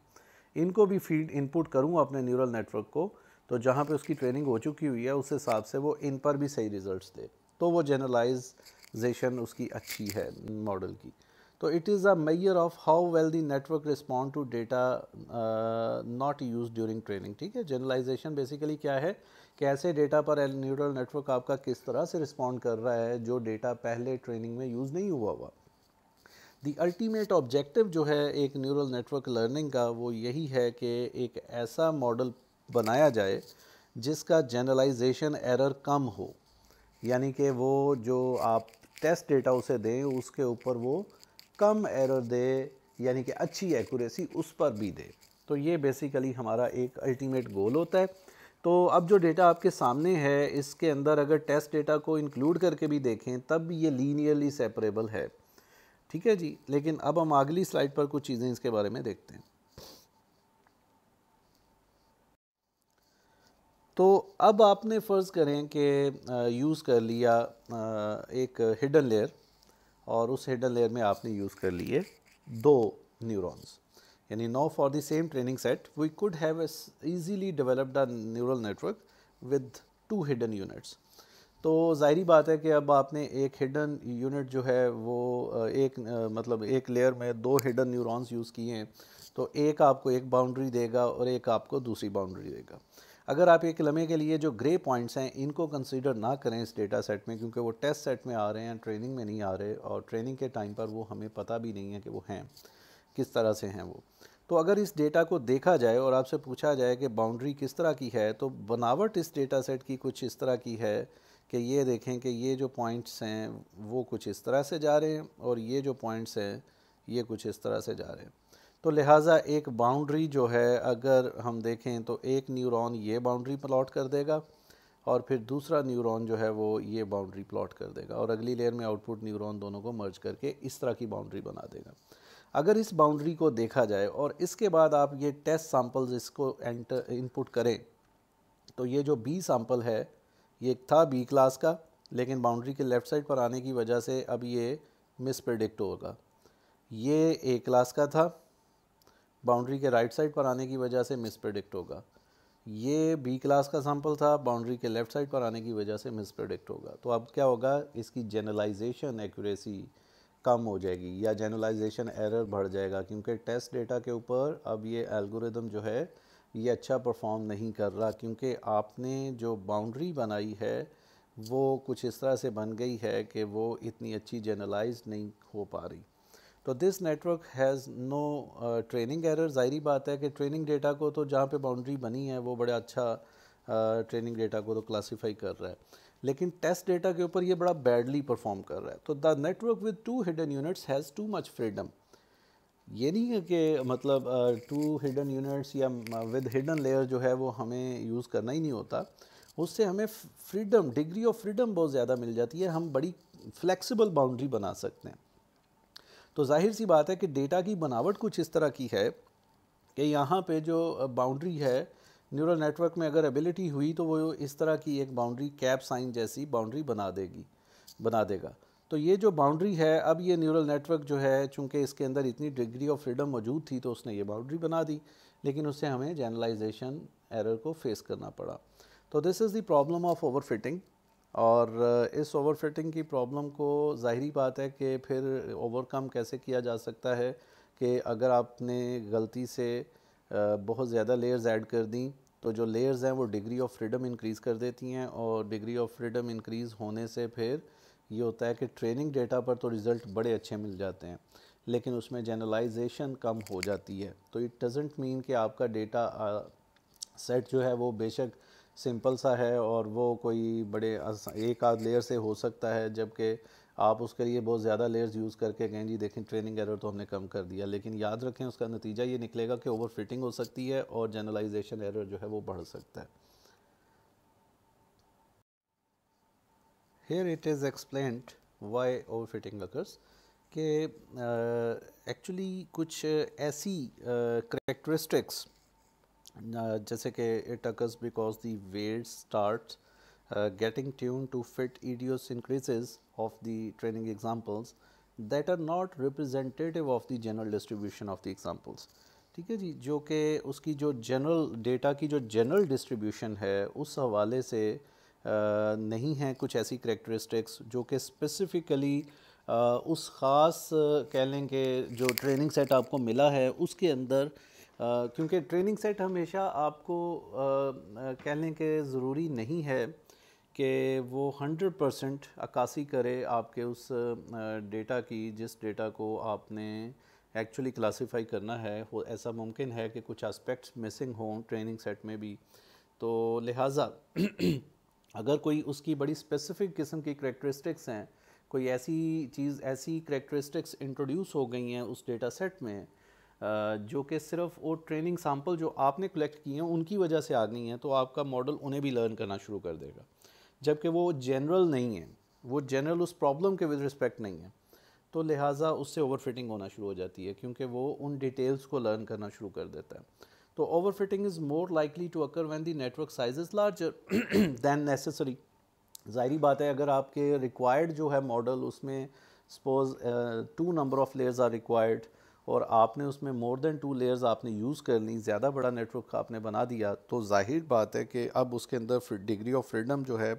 इनको भी फीड इनपुट करूँगा अपने न्यूरल नेटवर्क को, तो जहाँ पे उसकी ट्रेनिंग हो चुकी हुई है उस हिसाब से वो इन पर भी सही रिजल्ट्स दे, तो वो जनरलाइजेशन उसकी अच्छी है मॉडल की। तो it is a measure of how well the network respond to data not use during training. ठीक है, जनरलाइजेशन बेसिकली क्या है कि ऐसे डेटा पर न्यूरल नेटवर्क आपका किस तरह से रिस्पॉन्ड कर रहा है जो डेटा पहले ट्रेनिंग में यूज़ नहीं हुआ। दी अल्टीमेट ऑब्जेक्टिव जो है एक न्यूरल नेटवर्क लर्निंग का वो यही है कि एक ऐसा मॉडल बनाया जाए जिसका जनरलाइजेशन एरर कम हो, यानी कि वो जो आप टेस्ट डेटा उसे दें उसके ऊपर वो कम एरर दे, यानी कि अच्छी एक्यूरेसी उस पर भी दे। तो ये बेसिकली हमारा एक अल्टीमेट गोल होता है तो अब जो डेटा आपके सामने है इसके अंदर अगर टेस्ट डेटा को इंक्लूड करके भी देखें तब भी ये लीनियरली सेपरेबल है, ठीक है जी। लेकिन अब हम अगली स्लाइड पर कुछ चीज़ें इसके बारे में देखते हैं। तो अब आपने फ़र्ज़ करें कि यूज़ कर लिया एक हिडन लेयर, और उस हिडन लेयर में आपने यूज़ कर लिए दो न्यूरॉन्स, यानी no for the same training set we could have easily developed a neural network with two hidden units. तो ज़ाहिरी बात है कि अब आपने एक हिडन यूनिट जो है वो मतलब एक लेयर में दो हिडन न्यूरॉन्स यूज़ किए हैं, तो एक आपको एक बाउंड्री देगा और एक आपको दूसरी बाउंड्री देगा। अगर आप एक लम्हे के लिए जो ग्रे पॉइंट्स हैं इनको कंसीडर ना करें इस डेटा सेट में, क्योंकि वो टेस्ट सेट में आ रहे हैं, ट्रेनिंग में नहीं आ रहे, और ट्रेनिंग के टाइम पर वो हमें पता भी नहीं है कि वो हैं किस तरह से हैं वो। तो अगर इस डेटा को देखा जाए और आपसे पूछा जाए कि बाउंड्री किस तरह की है, तो बनावट इस डेटा सेट की कुछ इस तरह की है कि ये देखें कि ये जो पॉइंट्स हैं वो कुछ इस तरह से जा रहे हैं और ये जो पॉइंट्स हैं ये कुछ इस तरह से जा रहे हैं। तो लिहाजा एक बाउंड्री जो है अगर हम देखें तो एक न्यूरॉन ये बाउंड्री प्लॉट कर देगा और फिर दूसरा न्यूरॉन जो है वो ये बाउंड्री प्लॉट कर देगा, और अगली लेयर में आउटपुट न्यूरॉन दोनों को मर्ज करके इस तरह की बाउंड्री बना देगा। अगर इस बाउंड्री को देखा जाए और इसके बाद आप ये टेस्ट सैम्पल्स इसको इनपुट करें, तो ये जो बी सैम्पल है ये था बी क्लास का, लेकिन बाउंड्री के लेफ़्ट साइड पर आने की वजह से अब ये मिस प्रेडिक्ट होगा। ये ए क्लास का था, बाउंड्री के राइट साइड पर आने की वजह से मिस प्रेडिक्ट होगा। ये बी क्लास का सैंपल था, बाउंड्री के लेफ़्ट साइड पर आने की वजह से मिस प्रेडिक्ट होगा। तो अब क्या होगा, इसकी जनरलाइजेशन एक्यूरेसी कम हो जाएगी या जनरलाइजेशन एरर बढ़ जाएगा, क्योंकि टेस्ट डेटा के ऊपर अब ये एल्गोरिदम जो है ये अच्छा परफॉर्म नहीं कर रहा, क्योंकि आपने जो बाउंड्री बनाई है वो कुछ इस तरह से बन गई है कि वो इतनी अच्छी जनरलाइज नहीं हो पा रही। तो this network has no training error. ज़ाहिरी बात है कि ट्रेनिंग डेटा को तो जहाँ पे बाउंड्री बनी है वो बड़ा अच्छा ट्रेनिंग डेटा को तो क्लासीफाई कर रहा है, लेकिन टेस्ट डेटा के ऊपर ये बड़ा बैडली परफॉर्म कर रहा है। तो the network with two hidden units has too much freedom. ये नहीं है कि मतलब टू हिडन यूनिट्स या विद हिडन लेयर जो है वो हमें यूज़ करना ही नहीं होता, उससे हमें फ्रीडम, डिग्री ऑफ फ्रीडम बहुत ज़्यादा मिल जाती है, हम बड़ी फ्लेक्सिबल बाउंड्री बना सकते हैं। तो जाहिर सी बात है कि डेटा की बनावट कुछ इस तरह की है कि यहाँ पे जो बाउंड्री है न्यूरल नेटवर्क में अगर एबिलिटी हुई तो वो इस तरह की एक बाउंड्री कैप साइन जैसी बाउंड्री बना देगा। तो ये जो बाउंड्री है, अब ये न्यूरल नेटवर्क जो है चूँकि इसके अंदर इतनी डिग्री ऑफ फ्रीडम मौजूद थी तो उसने ये बाउंड्री बना दी, लेकिन उससे हमें जनरलाइजेशन एरर को फेस करना पड़ा। तो this is the problem of overfitting, और इस ओवरफिटिंग की प्रॉब्लम को ज़ाहिरी बात है कि फिर ओवरकम कैसे किया जा सकता है कि अगर आपने गलती से बहुत ज़्यादा लेयर्स ऐड कर दी, तो जो लेयर्स हैं वो डिग्री ऑफ फ्रीडम इंक्रीज़ कर देती हैं, और डिग्री ऑफ फ्रीडम इंक्रीज़ होने से फिर ये होता है कि ट्रेनिंग डेटा पर तो रिज़ल्ट बड़े अच्छे मिल जाते हैं, लेकिन उसमें जनरलाइजेशन कम हो जाती है। तो इट डज़ंट मीन कि आपका डेटा सेट जो है वो बेशक सिंपल सा है और वो कोई बड़े एक आध लेयर से हो सकता है, जबकि आप उसके लिए बहुत ज़्यादा लेयर्स यूज़ करके कहें जी देखें ट्रेनिंग एरर तो हमने कम कर दिया, लेकिन याद रखें उसका नतीजा ये निकलेगा कि ओवर फिटिंग हो सकती है और जनरलाइजेशन एरर जो है वो बढ़ सकता है। Here it is explained why overfitting occurs कि एक्चुअली कुछ ऐसी करेक्टरिस्टिक्स जैसे कि it occurs because the weight start getting tuned to fit idiosyncrasies of the training examples that are not representative of the general distribution of the examples। ठीक है जी, जो कि उसकी जो जनरल डेटा की जो जनरल डिस्ट्रीब्यूशन है उस हवाले से नहीं है कुछ ऐसी करेक्टरिस्टिक्स जो कि स्पेसिफ़िकली उस ख़ास कह लें कि जो ट्रेनिंग सेट आपको मिला है उसके अंदर, क्योंकि ट्रेनिंग सेट हमेशा आपको कह लें कि ज़रूरी नहीं है कि वो 100% अक्कासी करे आपके उस डेटा की जिस डेटा को आपने एक्चुअली क्लासिफाई करना है। वो ऐसा मुमकिन है कि कुछ एस्पेक्ट्स मिसिंग हों ट्रेनिंग सेट में भी। तो लिहाजा अगर कोई उसकी बड़ी स्पेसिफ़िक किस्म की करेक्टरिस्टिक्स हैं, कोई ऐसी चीज़, ऐसी करेक्टरिस्टिक्स इंट्रोड्यूस हो गई हैं उस डेटा सेट में जो कि सिर्फ वो ट्रेनिंग सैंपल जो आपने कलेक्ट किए हैं उनकी वजह से आ गई हैं, तो आपका मॉडल उन्हें भी लर्न करना शुरू कर देगा, जबकि वो जनरल नहीं है, वो जनरल उस प्रॉब्लम के विद रिस्पेक्ट नहीं है, तो लिहाजा उससे ओवरफिटिंग होना शुरू हो जाती है क्योंकि वो उन डिटेल्स को लर्न करना शुरू कर देता है। तो overfitting is more likely to occur when the network size is larger than necessary. ज़ाहिरी बात है, अगर आपके रिक्वायर्ड जो है मॉडल उसमें suppose 2 number of layers are required और आपने उसमें मोर देन 2 लेयर्स आपने यूज़ कर ली, ज़्यादा बड़ा नेटवर्क आपने बना दिया, तो ज़ाहिर बात है कि अब उसके अंदर डिग्री ऑफ फ्रीडम जो है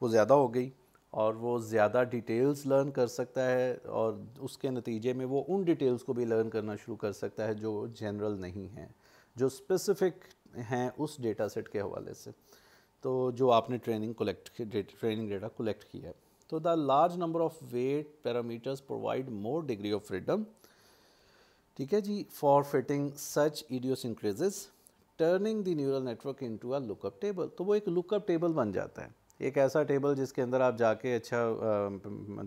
वो ज़्यादा हो गई और वो ज़्यादा डिटेल्स लर्न कर सकता है और उसके नतीजे में वो उन डिटेल्स को भी लर्न करना शुरू कर सकता है जो जनरल नहीं हैं, जो स्पेसिफ़िक हैं उस डेटा सेट के हवाले से, तो जो आपने ट्रेनिंग डेटा कलेक्ट किया है। तो the large number of weight parameters provide more degree of freedom, ठीक है जी, for fitting such idiosyncrasies turning the neural network into a lookup table. तो वो एक लुकअप टेबल बन जाता है, एक ऐसा टेबल जिसके अंदर आप जाके अच्छा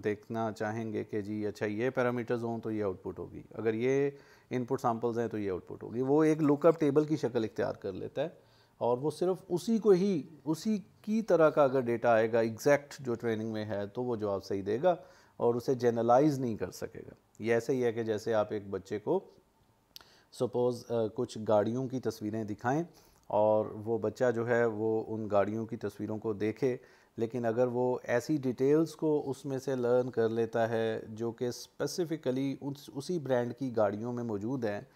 देखना चाहेंगे कि जी अच्छा ये पैरामीटर्स हों तो ये आउटपुट होगी, अगर ये इनपुट सैंपल्स हैं तो ये आउटपुट होगी। वो एक लुकअप टेबल की शक्ल इख्तियार कर लेता है और वो सिर्फ उसी को ही, उसी की तरह का अगर डेटा आएगा एग्जैक्ट जो ट्रेनिंग में है तो वो जवाब सही देगा और उसे जनरलाइज नहीं कर सकेगा। ये ऐसे ही है कि जैसे आप एक बच्चे को सपोज़ कुछ गाड़ियों की तस्वीरें दिखाएं और वो बच्चा जो है वो उन गाड़ियों की तस्वीरों को देखे, लेकिन अगर वो ऐसी डिटेल्स को उसमें से लर्न कर लेता है जो कि स्पेसिफ़िकली उसी ब्रांड की गाड़ियों में मौजूद हैं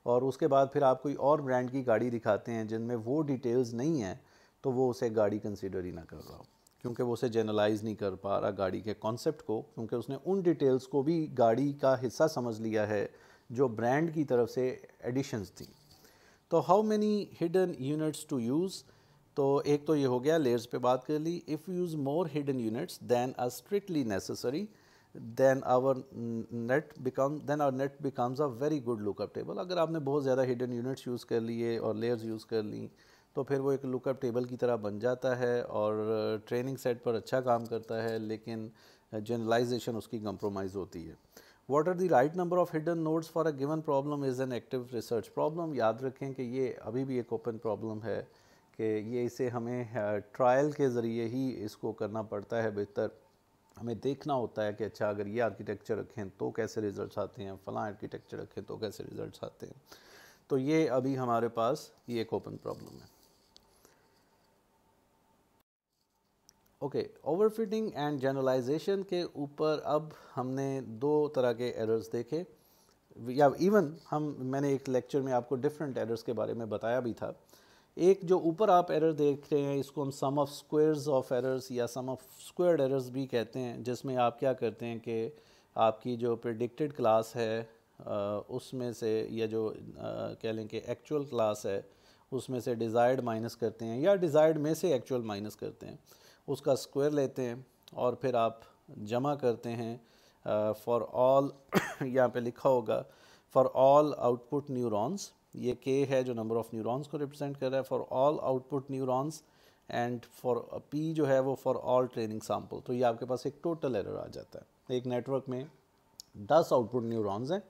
और उसके बाद फिर आप कोई और ब्रांड की गाड़ी दिखाते हैं जिनमें वो डिटेल्स नहीं हैं, तो वो उसे गाड़ी कंसीडर ही ना कर रहा हो क्योंकि वो उसे जनरलाइज नहीं कर पा रहा गाड़ी के कॉन्सेप्ट को, क्योंकि उसने उन डिटेल्स को भी गाड़ी का हिस्सा समझ लिया है जो ब्रांड की तरफ से एडिशंस थी। तो how many hidden units to use, तो एक तो ये हो गया, लेयर्स पे बात कर ली। If use more hidden units than are strictly necessary then our net becomes a very good lookup table. अगर आपने बहुत ज़्यादा हिडन यूनिट्स यूज़ कर लिए और लेयर्स यूज़ कर ली तो फिर वो एक लुकअप टेबल की तरह बन जाता है और ट्रेनिंग सेट पर अच्छा काम करता है, लेकिन जनरलाइजेशन उसकी कंप्रोमाइज़ होती है। What are the right number of hidden nodes for a given problem is an active research problem। याद रखें कि ये अभी भी एक ओपन प्रॉब्लम है कि ये इसे हमें ट्रायल के ज़रिए ही इसको करना पड़ता है बेहतर। हमें देखना होता है कि अच्छा अगर ये आर्किटेक्चर रखें तो कैसे रिज़ल्ट्स आते हैं, फ़लाँ आर्किटेक्चर रखें तो कैसे रिज़ल्ट्स आते हैं। तो ये अभी हमारे पास ये एक ओपन प्रॉब्लम है। ओके, ओवरफिटिंग एंड जनरलाइजेशन के ऊपर अब हमने दो तरह के एरर्स देखे, या इवन मैंने एक लेक्चर में आपको डिफरेंट एरर्स के बारे में बताया भी था। एक जो ऊपर आप एरर देख रहे हैं इसको हम सम ऑफ स्क्वायर्स ऑफ एरर्स या सम ऑफ स्क्वायर्ड एरर्स भी कहते हैं, जिसमें आप क्या करते हैं कि आपकी जो प्रेडिक्टेड क्लास है उसमें से, या जो कह लें कि एक्चुअल क्लास है उसमें से डिज़ायर्ड माइनस करते हैं या डिज़ायर्ड में से एक्चुअल माइनस करते हैं, उसका स्क्वायर लेते हैं और फिर आप जमा करते हैं फॉर ऑल यहाँ पे लिखा होगा फॉर ऑल आउटपुट न्यूरॉन्स, ये के है जो नंबर ऑफ़ न्यूरॉन्स को रिप्रेजेंट कर रहा है, for all output neurons and for P जो है वो फॉर ऑल ट्रेनिंग सैम्पल। तो ये आपके पास एक टोटल एरर आ जाता है। एक नेटवर्क में 10 आउटपुट न्यूरॉन्स हैं,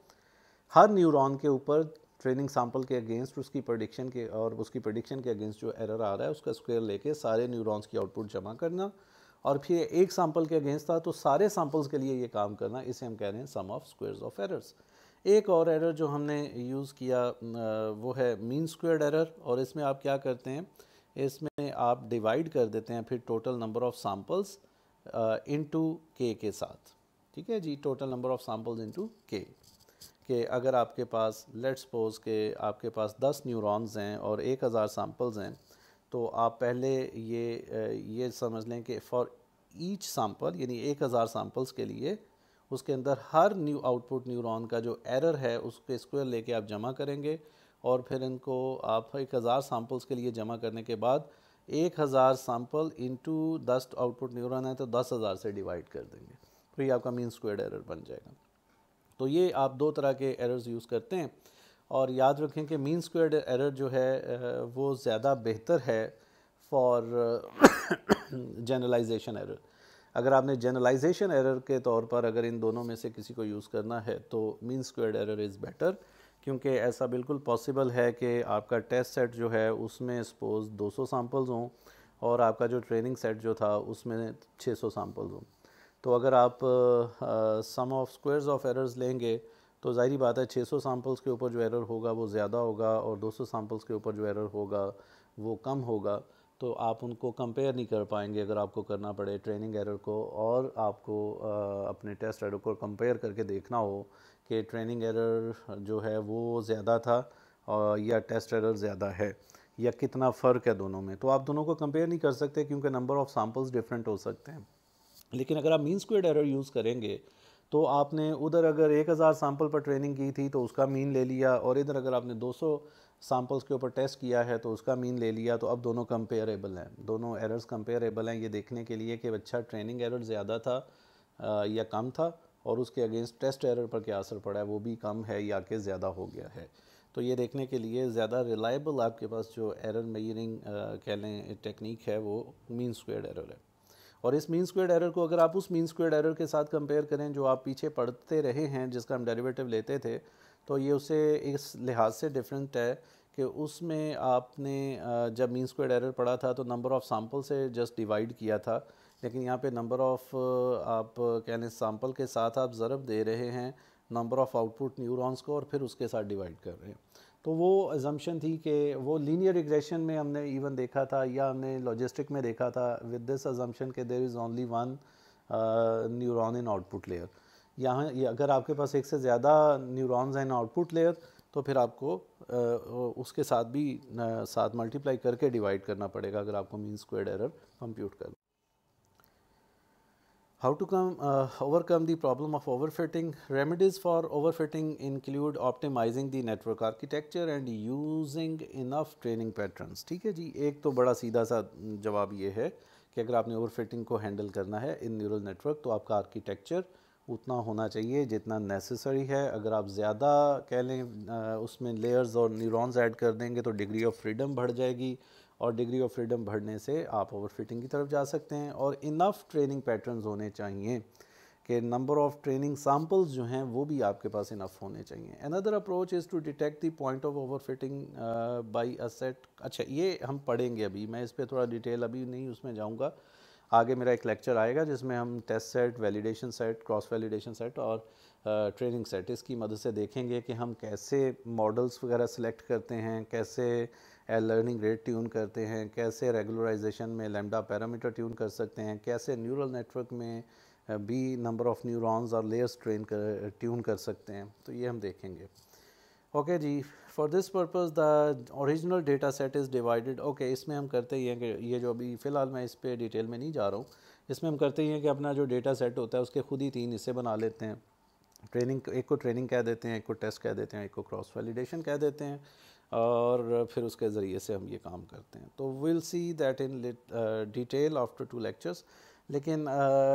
हर न्यूरॉन के ऊपर ट्रेनिंग सैंपल के अगेंस्ट उसकी प्रेडिक्शन के और उसकी प्रेडिक्शन के अगेंस्ट जो एरर आ रहा है उसका स्क्वायर लेके सारे न्यूरॉन्स की आउटपुट जमा करना और फिर एक सैंपल के अगेंस्ट था तो सारे सैंपल्स के लिए ये काम करना, इसे हम कह रहे हैं सम ऑफ स्क्वायर्स ऑफ एरर्स। एक और एरर जो हमने यूज़ किया वो है मीन स्क्वायर्ड एरर, और इसमें आप क्या करते हैं, इसमें आप डिवाइड कर देते हैं फिर total number of samples into के साथ। ठीक है जी, total number of samples into के अगर आपके पास लेट्स सपोज के आपके पास 10 न्यूरॉन्स हैं और 1000 सैंपल्स हैं, तो आप पहले ये समझ लें कि फॉर ईच सैंपल यानी 1000 सैंपल्स के लिए उसके अंदर हर न्यू आउटपुट न्यूरॉन का जो एरर है उसके स्क्वायर लेके आप जमा करेंगे और फिर इनको आप 1000 सैंपल्स के लिए जमा करने के बाद 1000 सैंपल इंटू 10 आउटपुट न्यूरॉन है तो 10,000 से डिवाइड कर देंगे, तो ये आपका मीन स्क्वायर्ड एरर बन जाएगा। तो ये आप दो तरह के एरर्स यूज़ करते हैं और याद रखें कि मीन स्क्वायर्ड एरर जो है वो ज़्यादा बेहतर है फॉर जनरलाइजेशन एरर। अगर आपने जनरलाइजेशन एरर के तौर पर अगर इन दोनों में से किसी को यूज़ करना है तो mean squared error is better, क्योंकि ऐसा बिल्कुल पॉसिबल है कि आपका टेस्ट सेट जो है उसमें सपोज़ 200 सैम्पल्स हों और आपका जो ट्रेनिंग सेट जो था उसमें 600 सैम्पल्स हों। तो अगर आप सम ऑफ स्क्वायर्स ऑफ एरर्स लेंगे तो ज़ाहिरी बात है 600 सैम्पल्स के ऊपर जो एरर होगा वो ज़्यादा होगा और 200 सैम्पल्स के ऊपर जो एरर होगा वो कम होगा। तो आप उनको कंपेयर नहीं कर पाएंगे अगर आपको करना पड़े ट्रेनिंग एरर को और आपको अपने टेस्ट एरर को कंपेयर करके देखना हो कि ट्रेनिंग एरर जो है वो ज़्यादा था या टेस्ट एरर ज़्यादा है या कितना फ़र्क है दोनों में। तो आप दोनों को कंपेयर नहीं कर सकते क्योंकि नंबर ऑफ़ सैम्पल्स डिफरेंट हो सकते हैं। लेकिन अगर आप मीन स्क्वेयर्ड एरर यूज़ करेंगे तो आपने उधर अगर 1000 सैम्पल पर ट्रेनिंग की थी तो उसका मीन ले लिया और इधर अगर आपने 200 सैम्पल्स के ऊपर टेस्ट किया है तो उसका मीन ले लिया। तो अब दोनों कंपेयरेबल हैं, दोनों एरर्स कंपेयरेबल हैं ये देखने के लिए कि अच्छा ट्रेनिंग एरर ज़्यादा था या कम था और उसके अगेंस्ट टेस्ट एरर पर क्या असर पड़ा है, वो भी कम है या कि ज़्यादा हो गया है। तो ये देखने के लिए ज़्यादा रिलायबल आपके पास जो एरर मेजरिंग कह लें टेक्निक है वो मीन स्क्वेयर्ड एरर है। और इस मीन स्क्वेयर्ड एरर को अगर आप उस मीन स्क्वेयर्ड एरर के साथ कंपेयर करें जो आप पीछे पढ़ते रहे हैं जिसका हम डेरिवेटिव लेते थे, तो ये उससे इस लिहाज से डिफरेंट है कि उसमें आपने जब मीन स्क्वेयर्ड एरर पढ़ा था तो नंबर ऑफ़ सैम्पल से जस्ट डिवाइड किया था, लेकिन यहाँ पे नंबर ऑफ़ आप कह लें सैम्पल के साथ आप ज़रब दे रहे हैं नंबर ऑफ़ आउटपुट न्यूरॉन्स को और फिर उसके साथ डिवाइड कर रहे हैं। तो वो अजम्पशन थी कि वो लीनियर रिग्रेशन में हमने इवन देखा था या हमने लॉजिस्टिक में देखा था विद दिस अजम्पशन के there is only one neuron in output layer. यहाँ अगर आपके पास एक से ज़्यादा न्यूरॉन्स हैं इन आउटपुट लेयर तो फिर आपको उसके साथ भी साथ मल्टीप्लाई करके डिवाइड करना पड़ेगा अगर आपको मीन स्क्वेयर्ड एरर कंप्यूट करना। How to overcome the problem of overfitting? Remedies for overfitting include optimizing the network architecture and using enough training patterns. ठीक है जी, एक तो बड़ा सीधा सा जवाब ये है कि अगर आपने ओवरफिटिंग को हैंडल करना है इन न्यूरल नेटवर्क तो आपका आर्किटेक्चर उतना होना चाहिए जितना नेसेसरी है। अगर आप ज़्यादा कह लें उसमें लेयर्स और न्यूरॉन्स ऐड कर देंगे तो डिग्री ऑफ फ्रीडम बढ़ जाएगी और डिग्री ऑफ फ्रीडम बढ़ने से आप ओवरफिटिंग की तरफ जा सकते हैं। और इनफ ट्रेनिंग पैटर्न्स होने चाहिए कि नंबर ऑफ़ ट्रेनिंग सैम्पल्स जो हैं वो भी आपके पास इनफ होने चाहिए। Another approach is to detect the point of overfitting bye a set. अच्छा, ये हम पढ़ेंगे अभी, मैं इस पर थोड़ा डिटेल अभी नहीं उसमें जाऊँगा। आगे मेरा एक लेक्चर आएगा जिसमें हम test set, validation set, cross validation set और ट्रेनिंग सेट इसकी मदद से देखेंगे कि हम कैसे मॉडल्स वगैरह सेलेक्ट करते हैं, कैसे लर्निंग रेट ट्यून करते हैं, कैसे रेगुलराइजेशन में लैम्डा पैरामीटर ट्यून कर सकते हैं, कैसे न्यूरल नेटवर्क में भी नंबर ऑफ़ न्यूरॉन्स और लेयर्स ट्यून कर सकते हैं। तो ये हम देखेंगे। ओके जी, for this purpose the original data set is divided. Okay, इसमें हम करते ही हैं कि ये जो अभी फ़िलहाल मैं इस पर डिटेल में नहीं जा रहा हूँ, इसमें हम करते ही हैं कि अपना जो डेटा सेट होता है उसके खुद ही 3 हिस्से बना लेते हैं। ट्रेनिंग, एक को ट्रेनिंग कह देते हैं, एक को टेस्ट कह देते हैं, एक को क्रॉस वैलिडेशन कह देते हैं और फिर उसके ज़रिए से हम ये काम करते हैं। तो will see that in detail after 2 lectures. लेकिन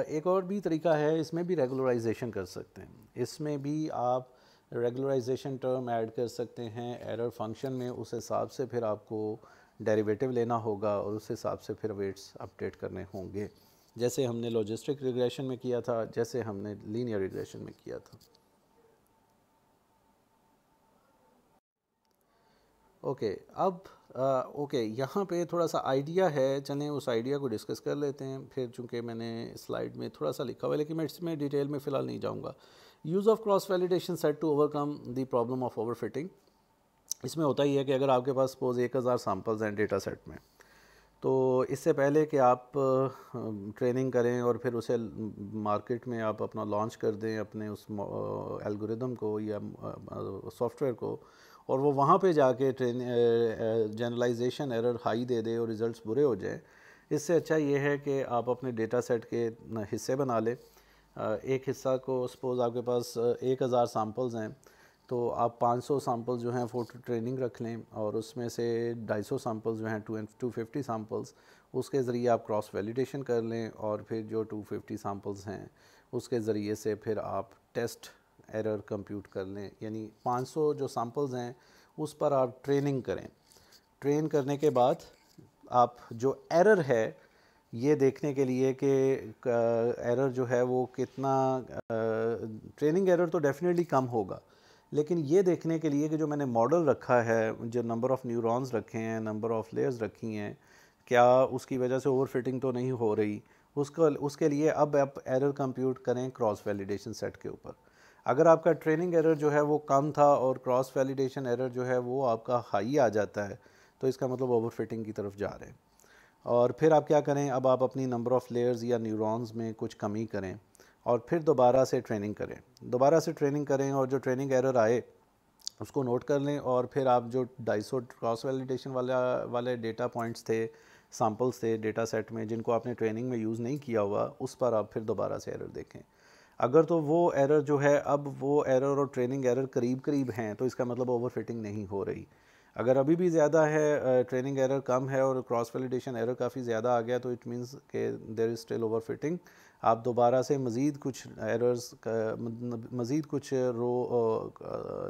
एक और भी तरीका है, इसमें भी रेगुलराइजेशन कर सकते हैं। इसमें भी आप रेगुलराइजेशन टर्म ऐड कर सकते हैं एरर फंक्शन में, उस हिसाब से फिर आपको डेरिवेटिव लेना होगा और उस हिसाब से फिर वेट्स अपडेट करने होंगे, जैसे हमने लॉजिस्टिक रिग्रेशन में किया था, जैसे हमने लीनियर रिग्रेशन में किया था। ओके, अब यहाँ पे थोड़ा सा आइडिया है, चलें उस आइडिया को डिस्कस कर लेते हैं। फिर चूँकि मैंने स्लाइड में थोड़ा सा लिखा हुआ है लेकिन मैं इसमें डिटेल में फ़िलहाल नहीं जाऊँगा। Use of cross validation set to overcome the problem of overfitting. इसमें होता ही है कि अगर आपके पास सपोज 1000 सैम्पल्स हैं डेटा सेट में, तो इससे पहले कि आप ट्रेनिंग करें और फिर उसे मार्केट में आप अपना लॉन्च कर दें अपने उस एल्गोरिदम को या सॉफ्टवेयर को, और वो वहाँ पे जाके जनरलाइजेशन एरर हाई दे दे और रिज़ल्ट्स बुरे हो जाए, इससे अच्छा ये है कि आप अपने डेटा सेट के हिस्से बना लें। एक हिस्सा को सपोज़ आपके पास 1000 सैम्पल्स हैं तो आप 500 सैम्पल्स जो हैं फोटो ट्रेनिंग रख लें और उसमें से 250 सैम्पल्स जो हैं 250 सैम्पल्स उसके ज़रिए आप क्रॉस वैलिडेशन कर लें और फिर जो 250 सैम्पल्स हैं उसके ज़रिए से फिर आप टेस्ट एरर कंप्यूट कर लें। यानी 500 जो सैम्पल्स हैं उस पर आप ट्रेनिंग करें। ट्रेन करने के बाद आप जो एरर है ये देखने के लिए कि एरर जो है वो कितना, ट्रेनिंग एरर तो डेफिनेटली कम होगा लेकिन ये देखने के लिए कि जो मैंने मॉडल रखा है, जो नंबर ऑफ़ न्यूरॉन्स रखे हैं, नंबर ऑफ़ लेयर्स रखी हैं, क्या उसकी वजह से ओवरफिटिंग तो नहीं हो रही, उसके लिए अब आप एरर कंप्यूट करें क्रॉस वैलिडेशन सेट के ऊपर। अगर आपका ट्रेनिंग एरर जो है वो कम था और क्रॉस वैलिडेशन एरर जो है वो आपका हाई आ जाता है, तो इसका मतलब ओवरफिटिंग की तरफ जा रहे हैं। और फिर आप क्या करें, अब आप अपनी नंबर ऑफ़ लेयर्स या न्यूरॉन्स में कुछ कमी करें और फिर दोबारा से ट्रेनिंग करें और जो ट्रेनिंग एरर आए उसको नोट कर लें। और फिर आप जो 250 क्रॉस वैलिडेशन वाले डेटा पॉइंट्स थे, सैम्पल्स थे डेटा सेट में, जिनको आपने ट्रेनिंग में यूज़ नहीं किया हुआ, उस पर आप फिर दोबारा से एरर देखें। अगर तो वो एरर जो है, अब वो एरर और ट्रेनिंग एरर करीब करीब हैं, तो इसका मतलब ओवरफिटिंग नहीं हो रही। अगर अभी भी ज़्यादा है, ट्रेनिंग एरर कम है और क्रॉस वैलिडेशन एरर काफ़ी ज़्यादा आ गया, तो इट मीन्स के देयर इज़ स्टिल ओवरफिटिंग। आप दोबारा से मज़ीद कुछ एरर्स मज़ीद कुछ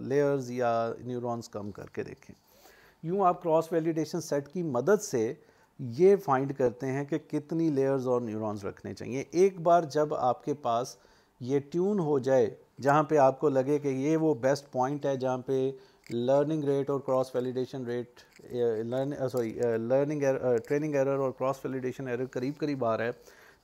लेयर्स या न्यूरॉन्स कम करके देखें। यूँ आप क्रॉस वैलिडेशन सेट की मदद से ये फाइंड करते हैं कि कितनी लेयर्स और न्यूरॉन्स रखने चाहिए। एक बार जब आपके पास ये ट्यून हो जाए, जहाँ पे आपको लगे कि ये वो बेस्ट पॉइंट है जहाँ पे लर्निंग रेट और cross validation rate, training error और क्रॉस वैलिडेशन एरर करीब करीब आ रहा है,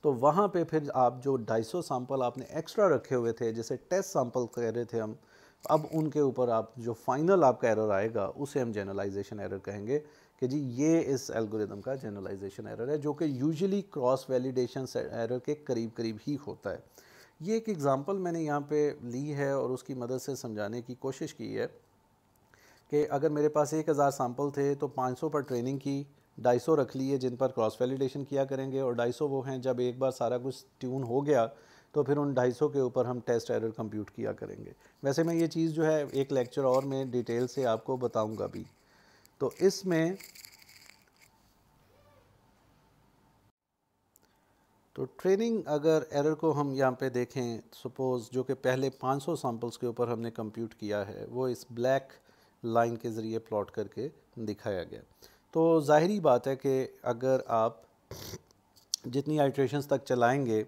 तो वहाँ पे फिर आप जो 250 सैंपल आपने एक्स्ट्रा रखे हुए थे, जैसे टेस्ट सैंपल कह रहे थे हम, अब उनके ऊपर आप जो फाइनल आपका एरर आएगा उसे हम जनरलाइजेशन एरर कहेंगे कि जी ये इस एल्गोरिदम का जनरलाइजेशन एरर है, जो कि यूजुअली क्रॉस वैलिडेशन एरर के करीब करीब ही होता है। ये एक एग्ज़ाम्पल मैंने यहाँ पे ली है और उसकी मदद से समझाने की कोशिश की है कि अगर मेरे पास 1000 सैंपल थे तो 500 पर ट्रेनिंग की, 250 रख लिए जिन पर क्रॉस वैलिडेशन किया करेंगे, और 250 वो हैं जब एक बार सारा कुछ ट्यून हो गया तो फिर उन 250 के ऊपर हम टेस्ट एरर कंप्यूट किया करेंगे। वैसे मैं ये चीज़ जो है एक लेक्चर और में डिटेल से आपको बताऊंगा भी। तो इसमें तो ट्रेनिंग अगर एरर को हम यहाँ पे देखें, सपोज़ जो कि पहले 500 सैंपल्स के ऊपर हमने कंप्यूट किया है, वो इस ब्लैक लाइन के ज़रिए प्लॉट करके दिखाया गया। तो ज़ाहिरी बात है कि अगर आप जितनी आइट्रेशंस तक चलाएंगे,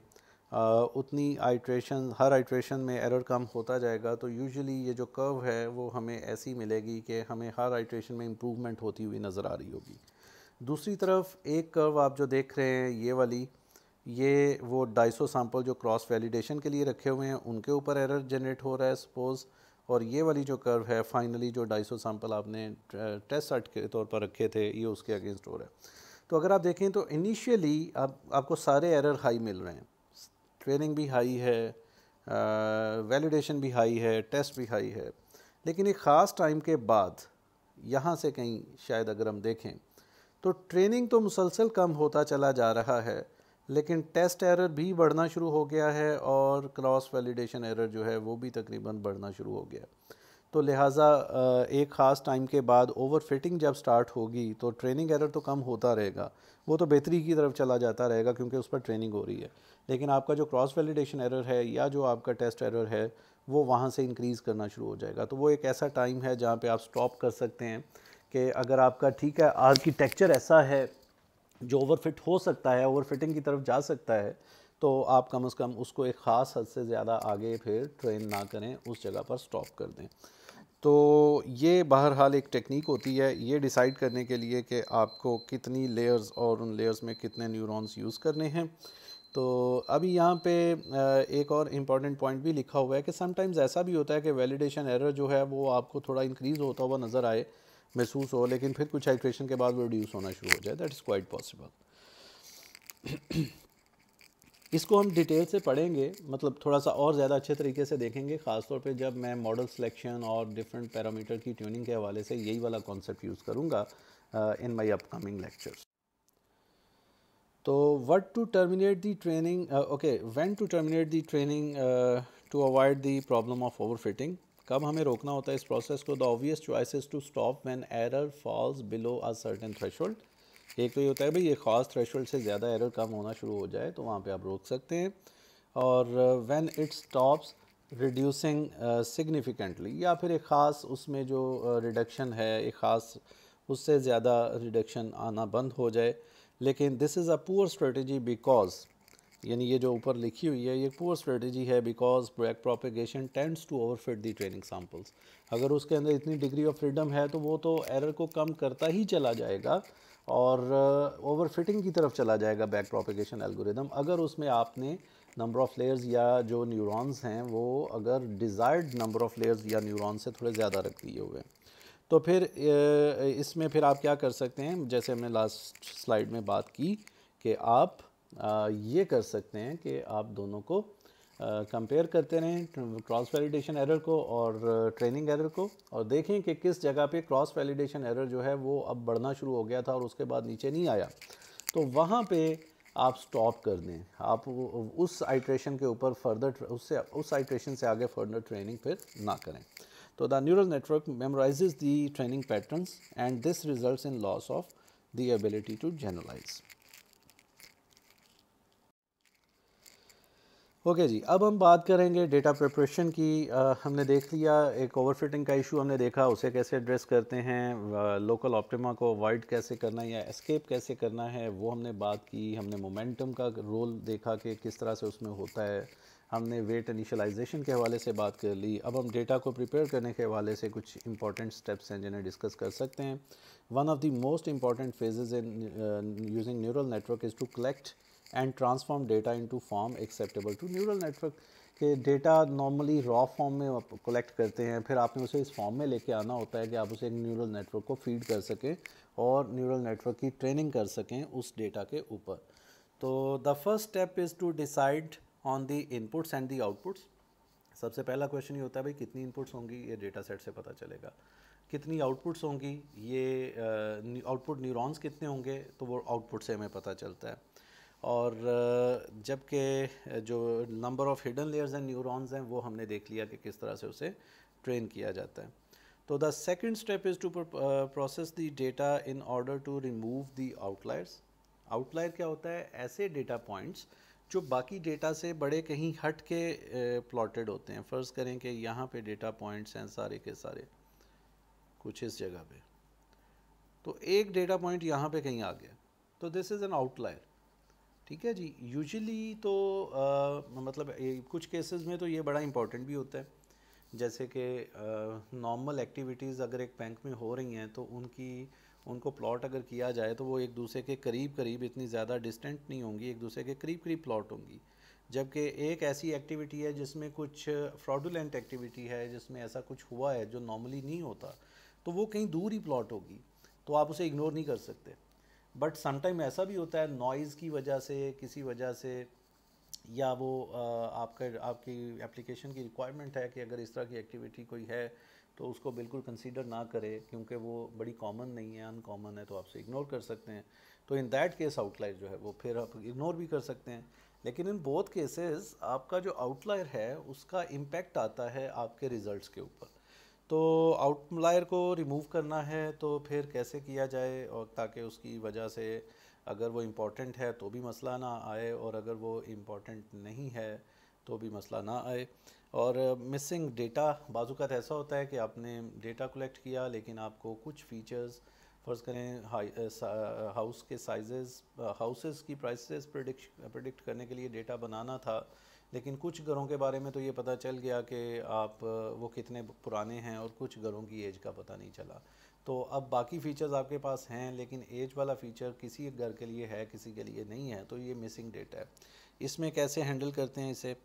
उतनी आइट्रेशन, हर आइट्रेशन में एरर कम होता जाएगा, तो यूजुअली ये जो कर्व है वो हमें ऐसी मिलेगी कि हमें हर आइट्रेशन में इम्प्रूवमेंट होती हुई नज़र आ रही होगी। दूसरी तरफ एक कर्व आप जो देख रहे हैं, ये वाली, ये वो 250 सैंपल जो क्रॉस वैलिडेशन के लिए रखे हुए हैं उनके ऊपर एरर जनरेट हो रहा है सपोज़, और ये वाली जो कर्व है फाइनली जो 250 सैंपल आपने टेस्ट सेट के तौर पर रखे थे, ये उसके अगेंस्ट हो रहा है। तो अगर आप देखें तो इनिशियली आपको सारे एरर हाई मिल रहे हैं, ट्रेनिंग भी हाई है, वैलिडेशन भी हाई है, टेस्ट भी हाई है, लेकिन एक ख़ास टाइम के बाद यहाँ से कहीं शायद अगर हम देखें तो ट्रेनिंग तो मुसलसल कम होता चला जा रहा है, लेकिन टेस्ट एरर भी बढ़ना शुरू हो गया है और क्रॉस वैलिडेशन एरर जो है वो भी तकरीबन बढ़ना शुरू हो गया। तो लिहाजा एक ख़ास टाइम के बाद ओवर फिटिंग जब स्टार्ट होगी तो ट्रेनिंग एरर तो कम होता रहेगा, वो तो बेहतरी की तरफ चला जाता रहेगा क्योंकि उस पर ट्रेनिंग हो रही है, लेकिन आपका जो क्रॉस वैलिडेशन एरर है या जो आपका टेस्ट एरर है वो वहाँ से इंक्रीज़ करना शुरू हो जाएगा। तो वो एक ऐसा टाइम है जहाँ पे आप स्टॉप कर सकते हैं कि अगर आपका ठीक है आर्किटेक्चर ऐसा है जो ओवरफिट हो सकता है, ओवरफिटिंग की तरफ जा सकता है, तो आप कम से कम उसको एक ख़ास हद से ज़्यादा आगे फिर ट्रेन ना करें, उस जगह पर स्टॉप कर दें। तो ये बहरहाल एक टेक्निक होती है ये डिसाइड करने के लिए कि आपको कितनी लेयर्स और उन लेयर्स में कितने न्यूरॉन्स यूज़ करने हैं। तो अभी यहाँ पे एक और इम्पॉर्टेंट पॉइंट भी लिखा हुआ है कि समटाइम्स ऐसा भी होता है कि वैलिडेशन एरर जो है वो आपको थोड़ा इंक्रीज़ होता हुआ नज़र आए, महसूस हो, लेकिन फिर कुछ आइट्रेशन के बाद वो रिड्यूस होना शुरू हो जाए, दैट इज़ क्वाइट पॉसिबल। इसको हम डिटेल से पढ़ेंगे, मतलब थोड़ा सा और ज़्यादा अच्छे तरीके से देखेंगे, ख़ासतौर पे जब मैं मॉडल सिलेक्शन और डिफरेंट पैरामीटर की ट्यूनिंग के हवाले से यही वाला कॉन्सेप्ट यूज़ करूँगा इन माई अपकमिंग लेक्चर्स। तो what to terminate the training, okay, when to terminate the training to avoid the problem of overfitting, कब हमें रोकना होता है इस प्रोसेस को। The obvious choice is to stop when error falls below a certain threshold. एक तो ये होता है भाई ये ख़ास थ्रेशोल्ड से ज़्यादा एरर कम होना शुरू हो जाए तो वहाँ पे आप रोक सकते हैं। और when it stops reducing significantly, या फिर एक ख़ास उसमें जो रिडक्शन है, एक ख़ास उससे ज़्यादा रिडक्शन आना बंद हो जाए। लेकिन this is a poor strategy because यानी ये जो ऊपर लिखी हुई है ये पुअर स्ट्रेटजी है, because back propagation tends to overfit the training samples. अगर उसके अंदर इतनी डिग्री ऑफ फ्रीडम है तो वो तो एरर को कम करता ही चला जाएगा और ओवरफिटिंग की तरफ चला जाएगा बैक प्रोपेगेशन एल्गोरिदम, अगर उसमें आपने नंबर ऑफ़ लेयर्स या जो न्यूरॉन्स हैं वो अगर डिज़ायर्ड नंबर ऑफ़ लेयर्स या न्यूरॉन्स से थोड़े ज़्यादा रख दिए हुए हैं। तो फिर इसमें फिर आप क्या कर सकते हैं, जैसे हमने लास्ट स्लाइड में बात की कि आप ये कर सकते हैं कि आप दोनों को कंपेयर करते रहें, क्रॉस वैलिडेशन एरर को और ट्रेनिंग एरर को, और देखें कि किस जगह पे क्रॉस वैलिडेशन एरर जो है वो अब बढ़ना शुरू हो गया था और उसके बाद नीचे नहीं आया, तो वहाँ पे आप स्टॉप कर दें। आप उस आइट्रेशन के ऊपर फर्दर उस आइट्रेशन से आगे फर्दर ट्रेनिंग फिर ना करें। तो the neural network memorizes the training patterns and this results in loss of the ability to generalize. Okay जी, अब हम बात करेंगे डेटा प्रिपरेशन की। हमने देख लिया एक ओवरफिटिंग का इशू हमने देखा, उसे कैसे एड्रेस करते हैं, लोकल ऑप्टिमा को अवॉइड कैसे करना है या एस्केप कैसे करना है वो हमने बात की। हमने मोमेंटम का रोल देखा कि किस तरह से उसमें होता है। हमने वेट इनिशियलाइजेशन के हवाले से बात कर ली। अब हम डेटा को प्रिपेयर करने के हवाले से कुछ इंपॉर्टेंट स्टेप्स हैं जिन्हें डिस्कस कर सकते हैं। One of the most important phases in using neural network is to collect and transform data into form acceptable to neural network. के डेटा नॉर्मली रॉ फॉर्म में कलेक्ट करते हैं, फिर आपने उसे इस फॉर्म में लेके आना होता है कि आप उसे एक न्यूरल नेटवर्क को फीड कर सकें और न्यूरल नेटवर्क की ट्रेनिंग कर सकें उस डेटा के ऊपर। तो the first step is to decide on the inputs and the outputs. सबसे पहला क्वेश्चन ये होता है भाई कितनी इनपुट्स होंगी, ये डेटा सेट से पता चलेगा। कितनी आउटपुट्स होंगी, ये आउटपुट न्यूरॉन्स कितने होंगे, तो वो आउटपुट से हमें पता चलता है। और जबकि जो number of hidden layers and neurons हैं वो हमने देख लिया कि किस तरह से उसे ट्रेन किया जाता है। तो the second step is to process the data in order to remove the outliers. Outlier क्या होता है, ऐसे डेटा पॉइंट्स जो बाकी डेटा से बड़े कहीं हट के प्लॉटेड होते हैं। फ़र्ज़ करें कि यहाँ पे डेटा पॉइंट्स हैं सारे के सारे कुछ इस जगह पे, तो एक डेटा पॉइंट यहाँ पे कहीं आ गया, तो दिस इज़ एन आउटलायर। ठीक है जी। यूजुअली तो मतलब कुछ केसेस में तो ये बड़ा इंपॉर्टेंट भी होता है, जैसे कि नॉर्मल एक्टिविटीज़ अगर एक बैंक में हो रही हैं तो उनको प्लॉट अगर किया जाए तो वो एक दूसरे के करीब करीब इतनी ज़्यादा डिस्टेंट नहीं होंगी, एक दूसरे के करीब करीब प्लॉट होंगी। जबकि एक ऐसी एक्टिविटी है जिसमें कुछ फ्रॉडुलेंट एक्टिविटी है, जिसमें ऐसा कुछ हुआ है जो नॉर्मली नहीं होता, तो वो कहीं दूर ही प्लॉट होगी, तो आप उसे इग्नोर नहीं कर सकते। बट समटाइम ऐसा भी होता है नॉइज़ की वजह से, किसी वजह से, या वो आपकी एप्लीकेशन की रिक्वायरमेंट है कि अगर इस तरह की एक्टिविटी कोई है तो उसको बिल्कुल कंसीडर ना करें क्योंकि वो बड़ी कॉमन नहीं है, अनकॉमन है, तो आपसे इग्नोर कर सकते हैं। तो इन दैट केस आउटलायर जो है वो फिर आप इग्नोर भी कर सकते हैं। लेकिन इन बोथ केसेस आपका जो आउटलायर है उसका इम्पैक्ट आता है आपके रिजल्ट्स के ऊपर। तो आउटलायर को रिमूव करना है तो फिर कैसे किया जाए, और ताकि उसकी वजह से अगर वो इम्पोर्टेंट है तो भी मसला ना आए और अगर वो इम्पोर्टेंट नहीं है तो भी मसला ना आए। और मिसिंग डेटा बाज़ औक़ात ऐसा होता है कि आपने डेटा कलेक्ट किया लेकिन आपको कुछ फ़ीचर्स, फ़र्ज़ करें हाउस के साइज़ेस, हाउसेस की प्राइसेस प्रेडिक्ट करने के लिए डेटा बनाना था, लेकिन कुछ घरों के बारे में तो ये पता चल गया कि आप वो कितने पुराने हैं और कुछ घरों की एज का पता नहीं चला। तो अब बाकी फ़ीचर्स आपके पास हैं लेकिन एज वाला फ़ीचर किसी एक घर के लिए है, किसी के लिए नहीं है, तो ये मिसिंग डेटा है। इसमें कैसे हैंडल करते हैं इसे।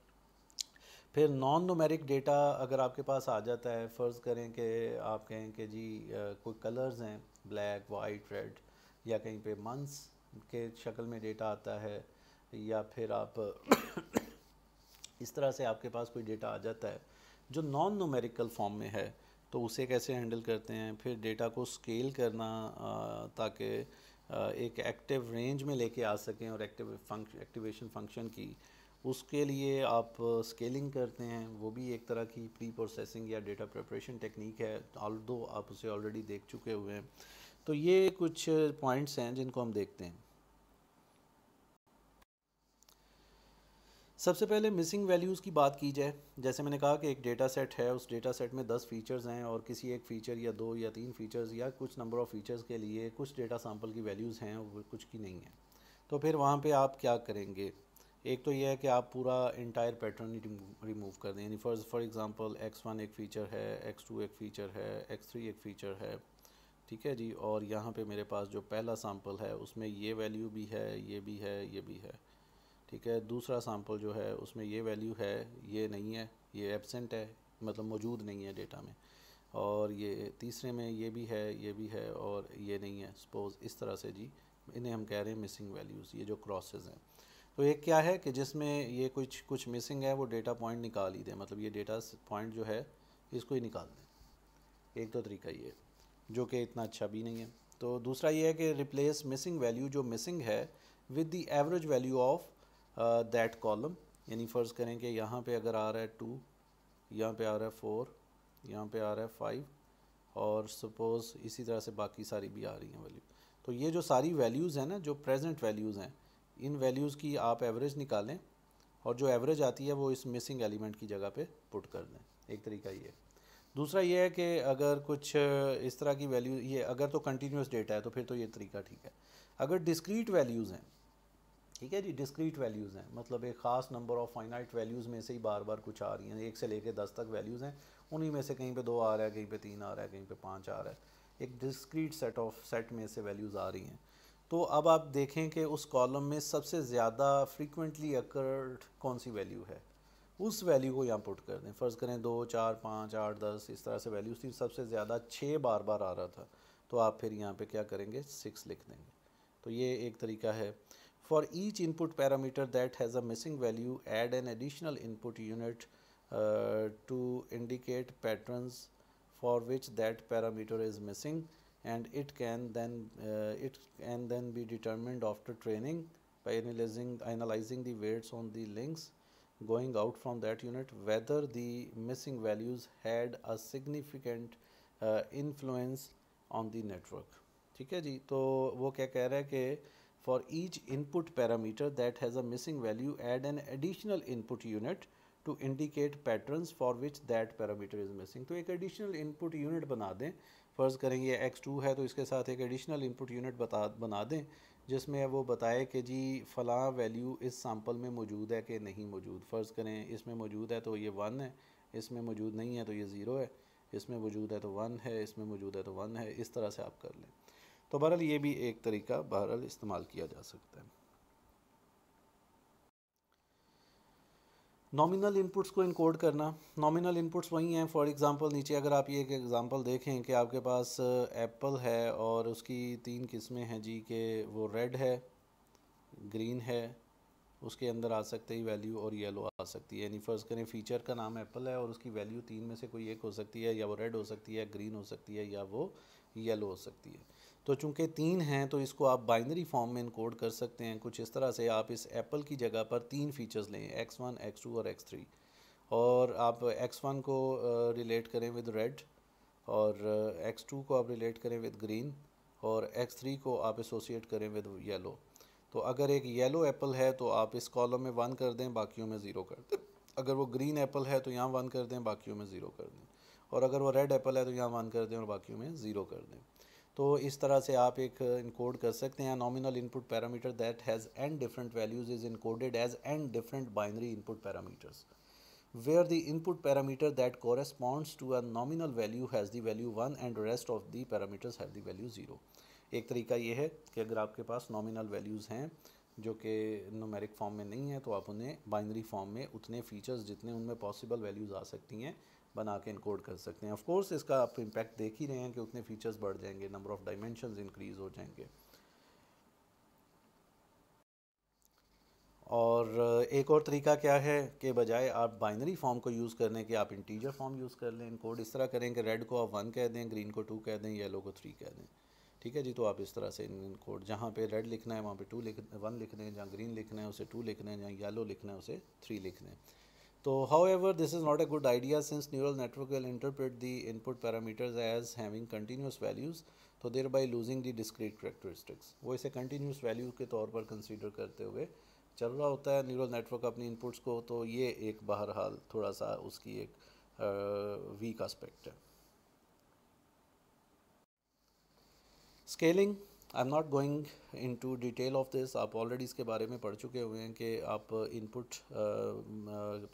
फिर नॉन न्यूमेरिक डेटा अगर आपके पास आ जाता है, फ़र्ज़ करें कि आप कहें कि जी कोई कलर्स हैं ब्लैक, वाइट, रेड, या कहीं पे मंथ्स के शक्ल में डेटा आता है, या फिर आप इस तरह से आपके पास कोई डेटा आ जाता है जो नॉन न्यूमेरिकल फॉर्म में है, तो उसे कैसे हैंडल करते हैं। फिर डेटा को स्केल करना ताकि एक एक्टिव रेंज में लेके आ सकें और एक्टिवेशन फंक्शन की, उसके लिए आप स्केलिंग करते हैं, वो भी एक तरह की प्री प्रोसेसिंग या डेटा प्रिपरेशन टेक्निक है, ऑल्दो आप उसे ऑलरेडी देख चुके हुए हैं। तो ये कुछ पॉइंट्स हैं जिनको हम देखते हैं। सबसे पहले मिसिंग वैल्यूज़ की बात की जाए। जैसे मैंने कहा कि एक डेटा सेट है, उस डेटा सेट में 10 फीचर्स हैं और किसी एक फ़ीचर या 2 या 3 फीचर्स या कुछ नंबर ऑफ़ फीचर्स के लिए कुछ डेटा सैंपल की वैल्यूज़ हैं और कुछ की नहीं है। तो फिर वहाँ पे आप क्या करेंगे, एक तो ये है कि आप पूरा इंटायर पैटर्न ही रिमूव कर दें, यानी फॉर एग्जांपल x1 एक फ़ीचर है, x2 एक फ़ीचर है, x3 एक फ़ीचर है, ठीक है जी। और यहाँ पे मेरे पास जो पहला सैम्पल है उसमें ये वैल्यू भी है, ये भी है, ये भी है, ठीक है। दूसरा सैम्पल जो है उसमें ये वैल्यू है, ये नहीं है, ये एब्सेंट है, मतलब मौजूद नहीं है डेटा में। और ये तीसरे में ये भी है, ये भी है, और ये नहीं है सपोज़, इस तरह से जी। इन्हें हम कह रहे हैं मिसिंग वैल्यूज़, ये जो क्रॉसेस हैं। तो एक क्या है कि जिसमें ये कुछ कुछ मिसिंग है, वो डेटा पॉइंट निकाल ही दें, मतलब ये डेटा पॉइंट जो है इसको ही निकाल दें। एक तो तरीका ये, जो कि इतना अच्छा भी नहीं है। तो दूसरा ये है कि रिप्लेस मिसिंग वैल्यू जो मिसिंग है with the average value of that column. यानी फ़र्ज़ करें कि यहाँ पे अगर आ रहा है 2, यहाँ पे आ रहा है 4, यहाँ पे आ रहा है 5, और सपोज़ इसी तरह से बाकी सारी भी आ रही हैं वैल्यू। तो ये जो सारी वैल्यूज़ हैं ना, जो प्रेजेंट वैल्यूज़ हैं, इन वैल्यूज़ की आप एवरेज निकालें, और जो एवरेज आती है वो इस मिसिंग एलिमेंट की जगह पे पुट कर दें। एक तरीका ये। दूसरा ये है कि अगर कुछ इस तरह की वैल्यू, ये अगर तो कंटिन्यूस डेटा है तो फिर तो ये तरीका ठीक है। अगर डिस्क्रीट वैल्यूज़ हैं, ठीक है जी, डिस्क्रीट वैल्यूज़ हैं, मतलब एक ख़ास नंबर ऑफ़ फाइनाइट वैल्यूज़ में से ही बार बार कुछ आ रही हैं, 1 से लेकर 10 तक वैल्यूज़ हैं, उन्हीं में से कहीं पे 2 आ रहा है, कहीं पे 3 आ रहा है, कहीं पे 5 आ रहा है, एक डिस्क्रीट सेट में से वैल्यूज़ आ रही हैं। तो अब आप देखें कि उस कॉलम में सबसे ज़्यादा फ्रीक्वेंटली अकर्ड कौन सी वैल्यू है, उस वैल्यू को यहाँ पुट कर दें। फ़र्ज़ करें 2, 4, 5, 8, 10 इस तरह से वैल्यूज़ थी, सबसे ज़्यादा 6 बार बार आ रहा था, तो आप फिर यहाँ पे क्या करेंगे, 6 लिख देंगे। तो ये एक तरीका है। For each input parameter that has a missing value, add an additional input unit to indicate patterns for which that parameter is missing, and it can then be determined after training by analyzing the weights on the links going out from that unit whether the missing values had a significant influence on the network। ठीक है जी। तो वो क्या कह रहा है कि for each input parameter that has a missing value, add an additional input unit to indicate patterns for which that parameter is missing। तो एक additional input unit बना दें। फ़र्ज़ करेंगे x2 है तो इसके साथ एक additional input unit बना दें, जिसमें वो बताए कि जी फ़लाँ वैल्यू इस सैम्पल में मौजूद है कि नहीं मौजूद। फ़र्ज़ करें इसमें मौजूद है तो ये 1 है, इसमें मौजूद नहीं है तो ये 0 है, इसमें मौजूद है तो 1 है, इसमें मौजूद है तो 1 है। इस तरह से आप कर लें। तो बहरहाल ये भी एक तरीका बहरहाल इस्तेमाल किया जा सकता है। नॉमिनल इनपुट्स को इनकोड करना। नॉमिनल इनपुट्स वही हैं, फॉर एग्जांपल नीचे अगर आप ये एक एग्जांपल देखें कि आपके पास एप्पल है और उसकी 3 किस्में हैं जी, के वो रेड है, ग्रीन है, उसके अंदर आ सकते ही वैल्यू, और येलो आ सकती है। यानी फ़र्ज़ करें फ़ीचर का नाम एप्पल है और उसकी वैल्यू 3 में से कोई एक हो सकती है, या वो रेड हो सकती है, ग्रीन हो सकती है, या वो येलो हो सकती है। तो चूंकि 3 हैं तो इसको आप बाइनरी फॉर्म में इनकोड कर सकते हैं कुछ इस तरह से। आप इस एप्पल की जगह पर 3 फीचर्स लें, x1, x2 और x3, और आप x1 को रिलेट करें विद रेड, और x2 को आप रिलेट करें विद ग्रीन, और x3 को आप एसोसिएट करें विद येलो। तो अगर एक येलो एप्पल है तो आप इस कॉलम में 1 कर दें, बाकियों में 0 कर दें। अगर वो ग्रीन एप्पल है तो यहाँ 1 कर दें, बाकियों में 0 कर दें। और अगर वो रेड एप्पल है तो यहाँ 1 कर दें और बाकियों में 0 कर दें। तो इस तरह से आप एक इनकोड कर सकते हैं। Nominal input parameter that has n different values is encoded as n different binary input parameters where the input parameter that corresponds to a nominal value has the value 1 and rest of the parameters have the value 0। एक तरीका ये है कि अगर आपके पास nominal values हैं जो कि न्यूमेरिक फॉर्म में नहीं है तो आप उन्हें बाइनरी फॉर्म में उतने फीचर्स जितने उनमें पॉसिबल वैल्यूज़ आ सकती हैं बना के इनकोड कर सकते हैं। ऑफ कोर्स इसका आप इम्पैक्ट देख ही रहे हैं कि उतने फीचर्स बढ़ जाएंगे, नंबर ऑफ़ डायमेंशंस इंक्रीज़ हो जाएंगे। और एक और तरीका क्या है कि बजाय आप बाइनरी फॉर्म को यूज़ करने के आप इंटीजर फॉर्म यूज़ कर लें। इनकोड इस तरह करें कि रेड को आप 1 कह दें, ग्रीन को 2 कह दें, येलो को 3 कह दें। ठीक है जी। तो आप इस तरह से इनकोड, जहाँ पे रेड लिखना है वहाँ पे 1 लिख दें, जहाँ ग्रीन लिखना है उसे 2 लिख दें, जहाँ येलो लिखना है उसे 3 लिख दें। तो however this is not a good idea since neural network will interpret the input parameters as having continuous values, तो thereby losing the discrete characteristics। वो इसे continuous value के तौर पर कंसीडर करते हुए चल रहा होता है न्यूरल नेटवर्क अपनी इनपुट्स को। तो ये एक बहरहाल थोड़ा सा उसकी एक वीक एस्पेक्ट है। Scaling. I am not going into detail of this, आप ऑलरेडी इसके बारे में पढ़ चुके हुए हैं कि आप इनपुट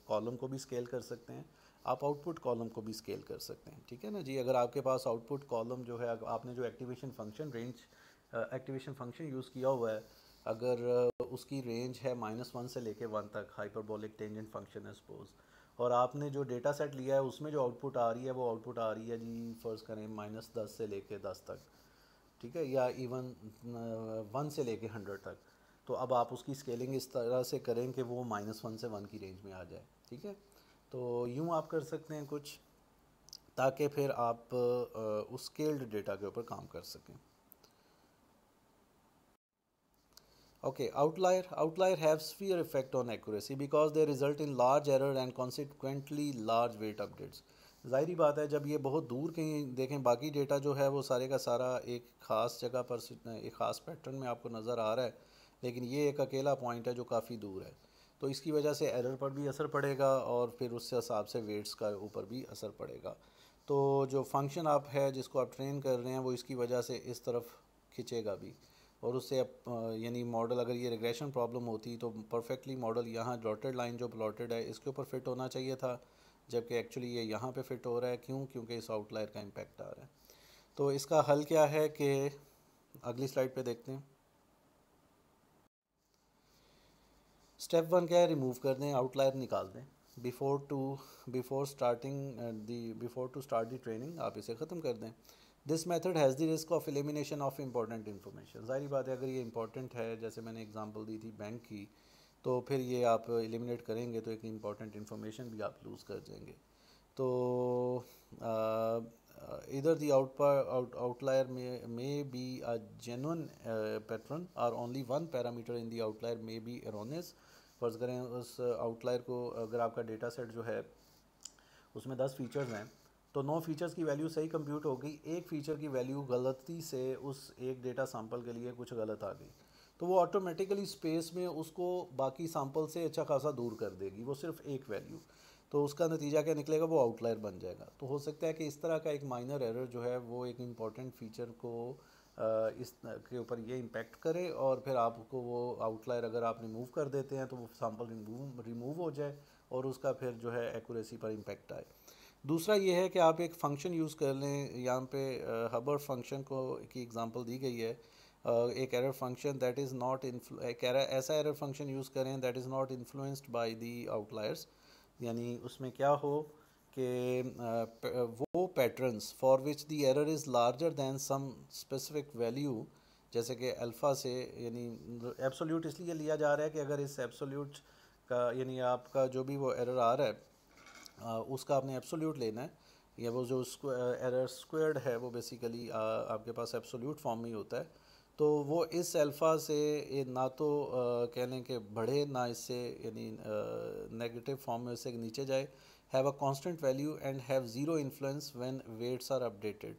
कॉलम को भी स्केल कर सकते हैं, आप आउटपुट कॉलम को भी स्केल कर सकते हैं, ठीक है ना जी। अगर आपके पास आउटपुट कॉलम जो है, आपने जो activation function range activation function use किया हुआ है, अगर उसकी रेंज है -1 से लेके 1 तक, हाइपरबोलिक टेंजेंट फंक्शन है सपोज, और आपने जो डेटा सेट लिया है उसमें जो आउटपुट आ रही है वो आउटपुट आ रही है जी फ़र्ज़ करें -10 से लेके 10 तक, ठीक है, या इवन 1 से लेके 100 तक। तो अब आप उसकी स्केलिंग इस तरह से करें कि वो -1 से 1 की रेंज में आ जाए, ठीक है। तो यूँ आप कर सकते हैं कुछ, ताकि फिर आप उस स्केल्ड डेटा के ऊपर काम कर सकें। Okay, outlier have sphere effect on accuracy because they result in large error and consequently large weight updates. ज़ाहिरी बात है, जब ये बहुत दूर कहीं देखें, बाकी डेटा जो है वो सारे का सारा एक ख़ास जगह पर एक ख़ास पैटर्न में आपको नज़र आ रहा है, लेकिन ये एक अकेला पॉइंट है जो काफ़ी दूर है, तो इसकी वजह से एरर पर भी असर पड़ेगा और फिर उससे हिसाब से वेट्स का ऊपर भी असर पड़ेगा। तो जो फंक्शन आप है जिसको आप ट्रेन कर रहे हैं वो इसकी वजह से इस तरफ खिंचेगा भी, और उससे अब यानी मॉडल, अगर ये रिग्रेशन प्रॉब्लम होती तो परफेक्टली मॉडल यहाँ डॉटेड लाइन जो प्लॉटेड है इसके ऊपर फिट होना चाहिए था, जबकि एक्चुअली ये यहाँ पे फिट हो रहा है। क्यों? क्योंकि इस आउटलायर का इम्पैक्ट आ रहा है। तो इसका हल क्या है कि अगली स्लाइड पे देखते हैं। स्टेप 1 क्या है? रिमूव कर दें, आउटलायर निकाल दें। Before to start the training आप इसे ख़त्म कर दें। This method has the risk of elimination of important information. ज़ाहिर बात है, अगर ये इंपॉर्टेंट है, जैसे मैंने एग्जांपल दी थी बैंक की, तो फिर ये आप एलिमिनेट करेंगे तो एक इंपॉर्टेंट इन्फॉर्मेशन भी आप लूज़ कर जाएंगे। तो इधर दी outlier may be a genuine pattern or only one parameter in the outlier may be erroneous। फर्ज करें उस आउटलायर को, अगर आपका डेटा सेट जो है उसमें 10 फीचर्स हैं, तो 9 फीचर्स की वैल्यू सही कंप्यूट हो गई, एक फ़ीचर की वैल्यू गलती से उस एक डेटा सैंपल के लिए कुछ गलत आ गई, तो वो ऑटोमेटिकली स्पेस में उसको बाकी सैंपल से अच्छा खासा दूर कर देगी, वो सिर्फ एक वैल्यू। तो उसका नतीजा क्या निकलेगा? वो आउटलायर बन जाएगा। तो हो सकता है कि इस तरह का एक माइनर एरर जो है वो एक इम्पॉर्टेंट फ़ीचर को इस के ऊपर ये इम्पेक्ट करे, और फिर आपको वो आउटलायर अगर आप रिमूव कर देते हैं तो वो सैंपल रिमूव हो जाए और उसका फिर जो है एक्यूरेसी पर इम्पेक्ट आए। दूसरा ये है कि आप एक फ़ंक्शन यूज़ कर लें, यहाँ पे हबर फंक्शन को की एग्जांपल दी गई है। एक error function that is not ऐसा एरर फंक्शन यूज़ करें that is not influenced by the outliers, यानी उसमें क्या हो कि वो patterns for which the error is larger than some specific value, जैसे कि अल्फ़ा से, यानी एब्सोल्यूट इसलिए लिया जा रहा है कि अगर इस एब्सोल्यूट का, यानी आपका जो भी वो एरर आ रहा है उसका आपने एब्सोल्यूट लेना है, या वो जो एरर स्क्वायर्ड है वो बेसिकली आपके पास एब्सोल्यूट फॉर्म में ही होता है, तो वो इस अल्फ़ा से ना तो कह लें कि बढ़े, ना इससे यानी नेगेटिव फॉर्म में इससे नीचे जाए, have a constant value and have zero influence when weights are updated.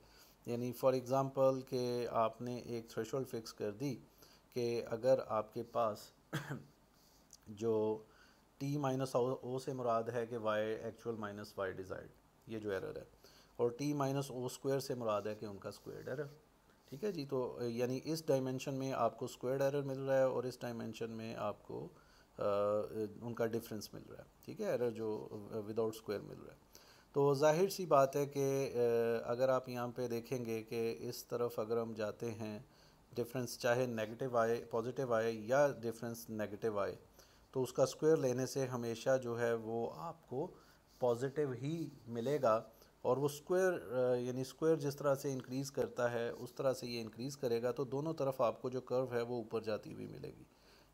यानी फॉर एग्ज़ाम्पल कि आपने एक थ्रेशोल्ड फिक्स कर दी कि अगर आपके पास जो टी माइनस ओ से मुराद है कि y actual minus y desired, ये जो एरर है, और टी माइनस ओ स्क्वायर से मुराद है कि उनका स्क्वायर्ड एरर, ठीक है जी। तो यानी इस डायमेंशन में आपको स्क्वायर्ड एरर मिल रहा है और इस डायमेंशन में आपको उनका डिफरेंस मिल रहा है, ठीक है, एरर जो विदाउट स्क्वायर मिल रहा है। तो जाहिर सी बात है कि अगर आप यहाँ पे देखेंगे कि इस तरफ अगर हम जाते हैं, डिफरेंस चाहे नेगेटिव आए पॉजिटिव आए या डिफरेंस नेगेटिव आए, तो उसका स्क्वायर लेने से हमेशा जो है वो आपको पॉजिटिव ही मिलेगा, और वो स्क्वायर यानी स्क्वायर जिस तरह से इंक्रीज़ करता है उस तरह से ये इंक्रीज़ करेगा, तो दोनों तरफ आपको जो कर्व है वो ऊपर जाती हुई मिलेगी,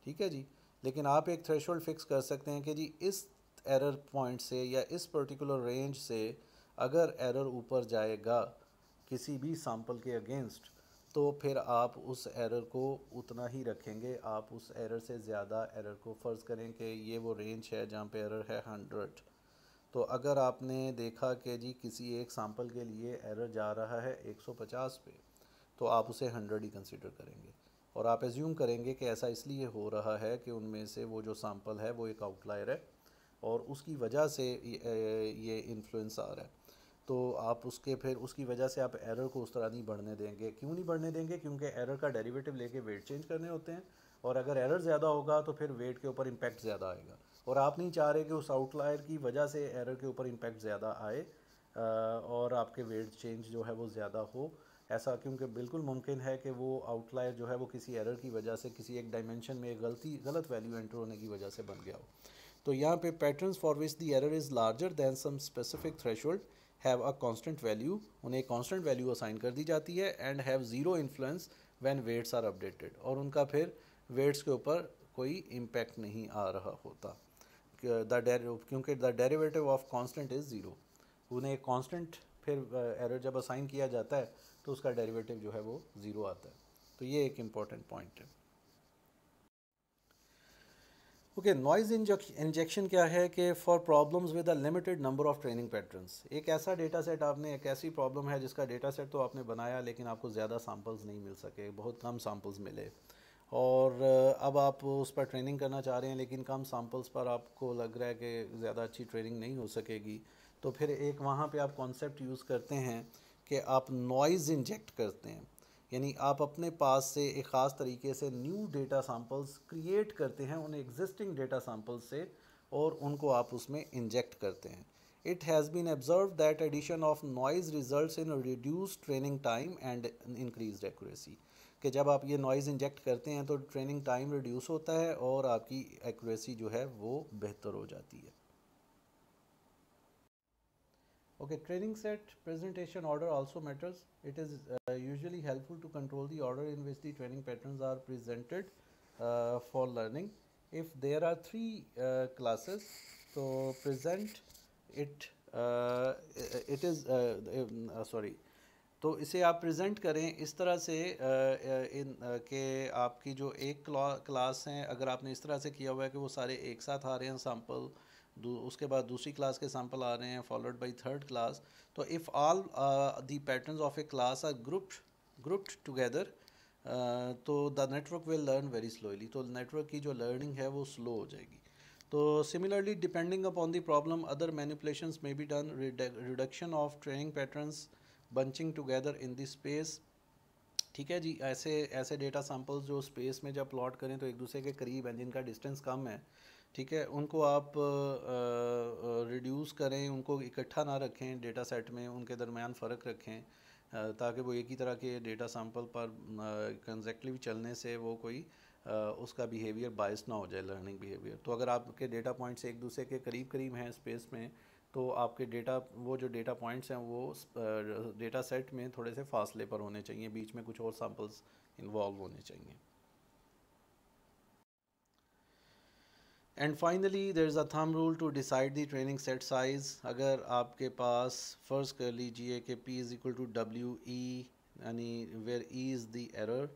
ठीक है जी। लेकिन आप एक थ्रेशोल्ड फिक्स कर सकते हैं कि जी इस एरर पॉइंट से या इस पर्टिकुलर रेंज से अगर एरर ऊपर जाएगा किसी भी सैंपल के अगेंस्ट, तो फिर आप उस एरर को उतना ही रखेंगे, आप उस एरर से ज़्यादा एरर को, फ़र्ज़ करें कि ये वो रेंज है जहाँ पे एरर है 100, तो अगर आपने देखा कि जी किसी एक सैंपल के लिए एरर जा रहा है 150 पे, तो आप उसे 100 ही कंसिडर करेंगे, और आप एज्यूम करेंगे कि ऐसा इसलिए हो रहा है कि उनमें से वो जो सैंपल है वो एक आउटलायर है और उसकी वजह से ये इन्फ्लुएंस आ रहा है। तो आप उसके फिर उसकी वजह से आप एरर को उस तरह नहीं बढ़ने देंगे। क्यों नहीं बढ़ने देंगे? क्योंकि एरर का डेरिवेटिव लेके वेट चेंज करने होते हैं, और अगर एरर ज़्यादा होगा तो फिर वेट के ऊपर इम्पैक्ट ज़्यादा आएगा, और आप नहीं चाह रहे कि उस आउटलायर की वजह से एरर के ऊपर इम्पैक्ट ज़्यादा आए और आपके वेट चेंज जो है वो ज़्यादा हो। ऐसा क्योंकि बिल्कुल मुमकिन है कि वो आउटलायर जो है वो किसी एरर की वजह से किसी एक डायमेंशन में एक गलत वैल्यू एंटर होने की वजह से बन गया हो। तो यहाँ पे patterns for which the error is larger than some specific threshold have a constant value, उन्हें कांस्टेंट वैल्यू असाइन कर दी जाती है, and have zero influence when weights are updated, और उनका फिर वेट्स के ऊपर कोई इम्पैक्ट नहीं आ रहा होता क्योंकि the derivative of constant is zero. उन्हें कांस्टेंट फिर एरर जब असाइन किया जाता है तो उसका डेरिवेटिव जो है वो ज़ीरो आता है। तो ये एक इम्पॉर्टेंट पॉइंट है। ओके, नॉइज़ इंजेक्शन क्या है कि for problems with a limited number of training patterns, एक ऐसा डेटा सेट आपने, एक ऐसी प्रॉब्लम है जिसका डेटा सेट तो आपने बनाया लेकिन आपको ज़्यादा सैम्पल्स नहीं मिल सके, बहुत कम सैम्पल्स मिले, और अब आप उस पर ट्रेनिंग करना चाह रहे हैं लेकिन कम सैम्पल्स पर आपको लग रहा है कि ज़्यादा अच्छी ट्रेनिंग नहीं हो सकेगी। तो फिर एक वहाँ पे आप कॉन्सेप्ट यूज़ करते हैं कि आप नॉइज़ इंजेक्ट करते हैं, यानी आप अपने पास से एक ख़ास तरीके से न्यू डेटा सैम्पल्स क्रिएट करते हैं उन एग्जिस्टिंग डेटा सैम्पल्स से, और उनको आप उसमें इंजेक्ट करते हैं। It has been observe that addition of noise results in reduce training time and increased accuracy, कि जब आप ये नॉइज़ इंजेक्ट करते हैं तो ट्रेनिंग टाइम रिड्यूस होता है और आपकी एक्यूरेसी जो है वो बेहतर हो जाती है। Okay, training set presentation order also matters. It is usually helpful to control the order in which the training patterns are presented for learning. If there are three classes, so present it, it is, sorry, तो इसे आप present करें इस तरह से कि आपकी जो एक क्लास हैं, अगर आपने इस तरह से किया हुआ है कि वो सारे एक साथ आ रहे हैं सैम्पल, उसके बाद दूसरी क्लास के सैम्पल आ रहे हैं फॉलोड बाय थर्ड क्लास, तो if all the patterns of a class are grouped together, तो the network will learn very slowly, तो नेटवर्क की जो लर्निंग है वो स्लो हो जाएगी। तो similarly depending upon the problem other manipulations में be done, reduction of training patterns, bunching together in the space. ठीक है जी, ऐसे ऐसे डेटा सैम्पल्स जो स्पेस में जब प्लॉट करें तो एक दूसरे के करीब हैं, जिनका डिस्टेंस कम है, ठीक है, उनको आप रिड्यूस करें, उनको इकट्ठा ना रखें डेटा सेट में, उनके दरमियान फ़र्क रखें ताकि वो एक ही तरह के डेटा सैम्पल पर कंसेक्टिव चलने से वो कोई उसका बिहेवियर बायस ना हो जाए, लर्निंग बिहेवियर। तो अगर आपके डेटा पॉइंट्स एक दूसरे के करीब करीब हैं स्पेस में, तो आपके वो जो डेटा पॉइंट्स हैं वो डेटा सेट में थोड़े से फासले पर होने चाहिए, बीच में कुछ और सैम्पल्स इन्वॉल्व होने चाहिए। And finally there is a thumb rule to decide the training set size. अगर आपके पास फ़र्ज़ कर लीजिए कि P is equal to WE, यानी where E is the error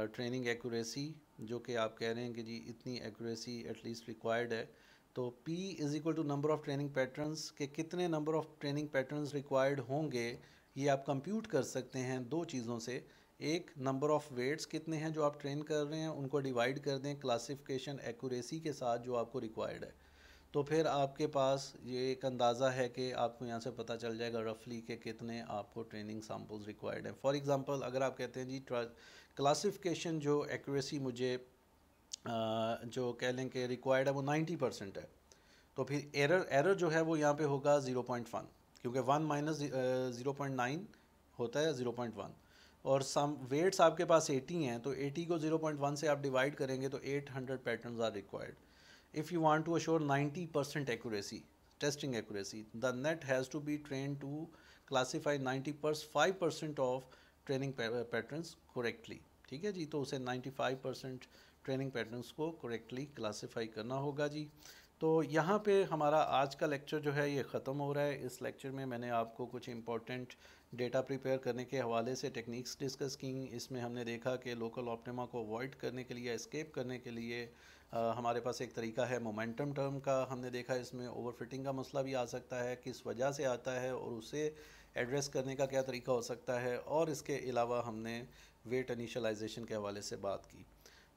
training accuracy, जो कि आप कह रहे हैं कि जी इतनी एक्यूरेसी एटलीस्ट रिक्वायर्ड है, तो P is equal to number of training patterns, के कितने number of training patterns required होंगे, ये आप कंप्यूट कर सकते हैं दो चीज़ों से। एक, नंबर ऑफ़ वेट्स कितने हैं जो आप ट्रेन कर रहे हैं, उनको डिवाइड कर दें क्लासिफिकेशन एक्यूरेसी के साथ जो आपको रिक्वायर्ड है, तो फिर आपके पास ये एक अंदाज़ा है कि आपको यहाँ से पता चल जाएगा रफली कि कितने आपको ट्रेनिंग सैम्पल्स रिक्वायर्ड हैं। फॉर एग्जांपल अगर आप कहते हैं जी क्लासिफिकेशन जो एक्यूरेसी मुझे जो कह लें कि रिक्वायर्ड है वो 90% है, तो फिर एरर जो है वो यहाँ पे होगा 0.1, क्योंकि 1 माइनस 0.9 होता है 0.1, और सम वेट्स आपके पास 80 हैं, तो 80 को 0.1 से आप डिवाइड करेंगे तो 800 patterns are required. If you want to assure 90% accuracy, testing accuracy, the net has to be train to classify 95% of training patterns correctly. ठीक है जी, तो उसे 95% ट्रेनिंग पैटर्न्स को करेक्टली क्लासीफाई करना होगा जी। तो यहाँ पे हमारा आज का लेक्चर जो है ये ख़त्म हो रहा है। इस लेक्चर में मैंने आपको कुछ इंपॉर्टेंट डेटा प्रिपेयर करने के हवाले से टेक्निक्स डिस्कस की। इसमें हमने देखा कि लोकल ऑप्टिमा को अवॉइड करने के लिए, एस्केप करने के लिए हमारे पास एक तरीका है मोमेंटम टर्म का। हमने देखा इसमें ओवरफिटिंग का मसला भी आ सकता है, किस वजह से आता है और उसे एड्रेस करने का क्या तरीका हो सकता है, और इसके अलावा हमने वेट इनिशियलाइजेशन के हवाले से बात की।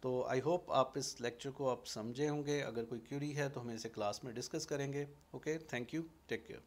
तो आई होप आप इस लेक्चर को आप समझे होंगे। अगर कोई क्यूरी है तो हम इसे क्लास में डिस्कस करेंगे। Okay, thank you, take care.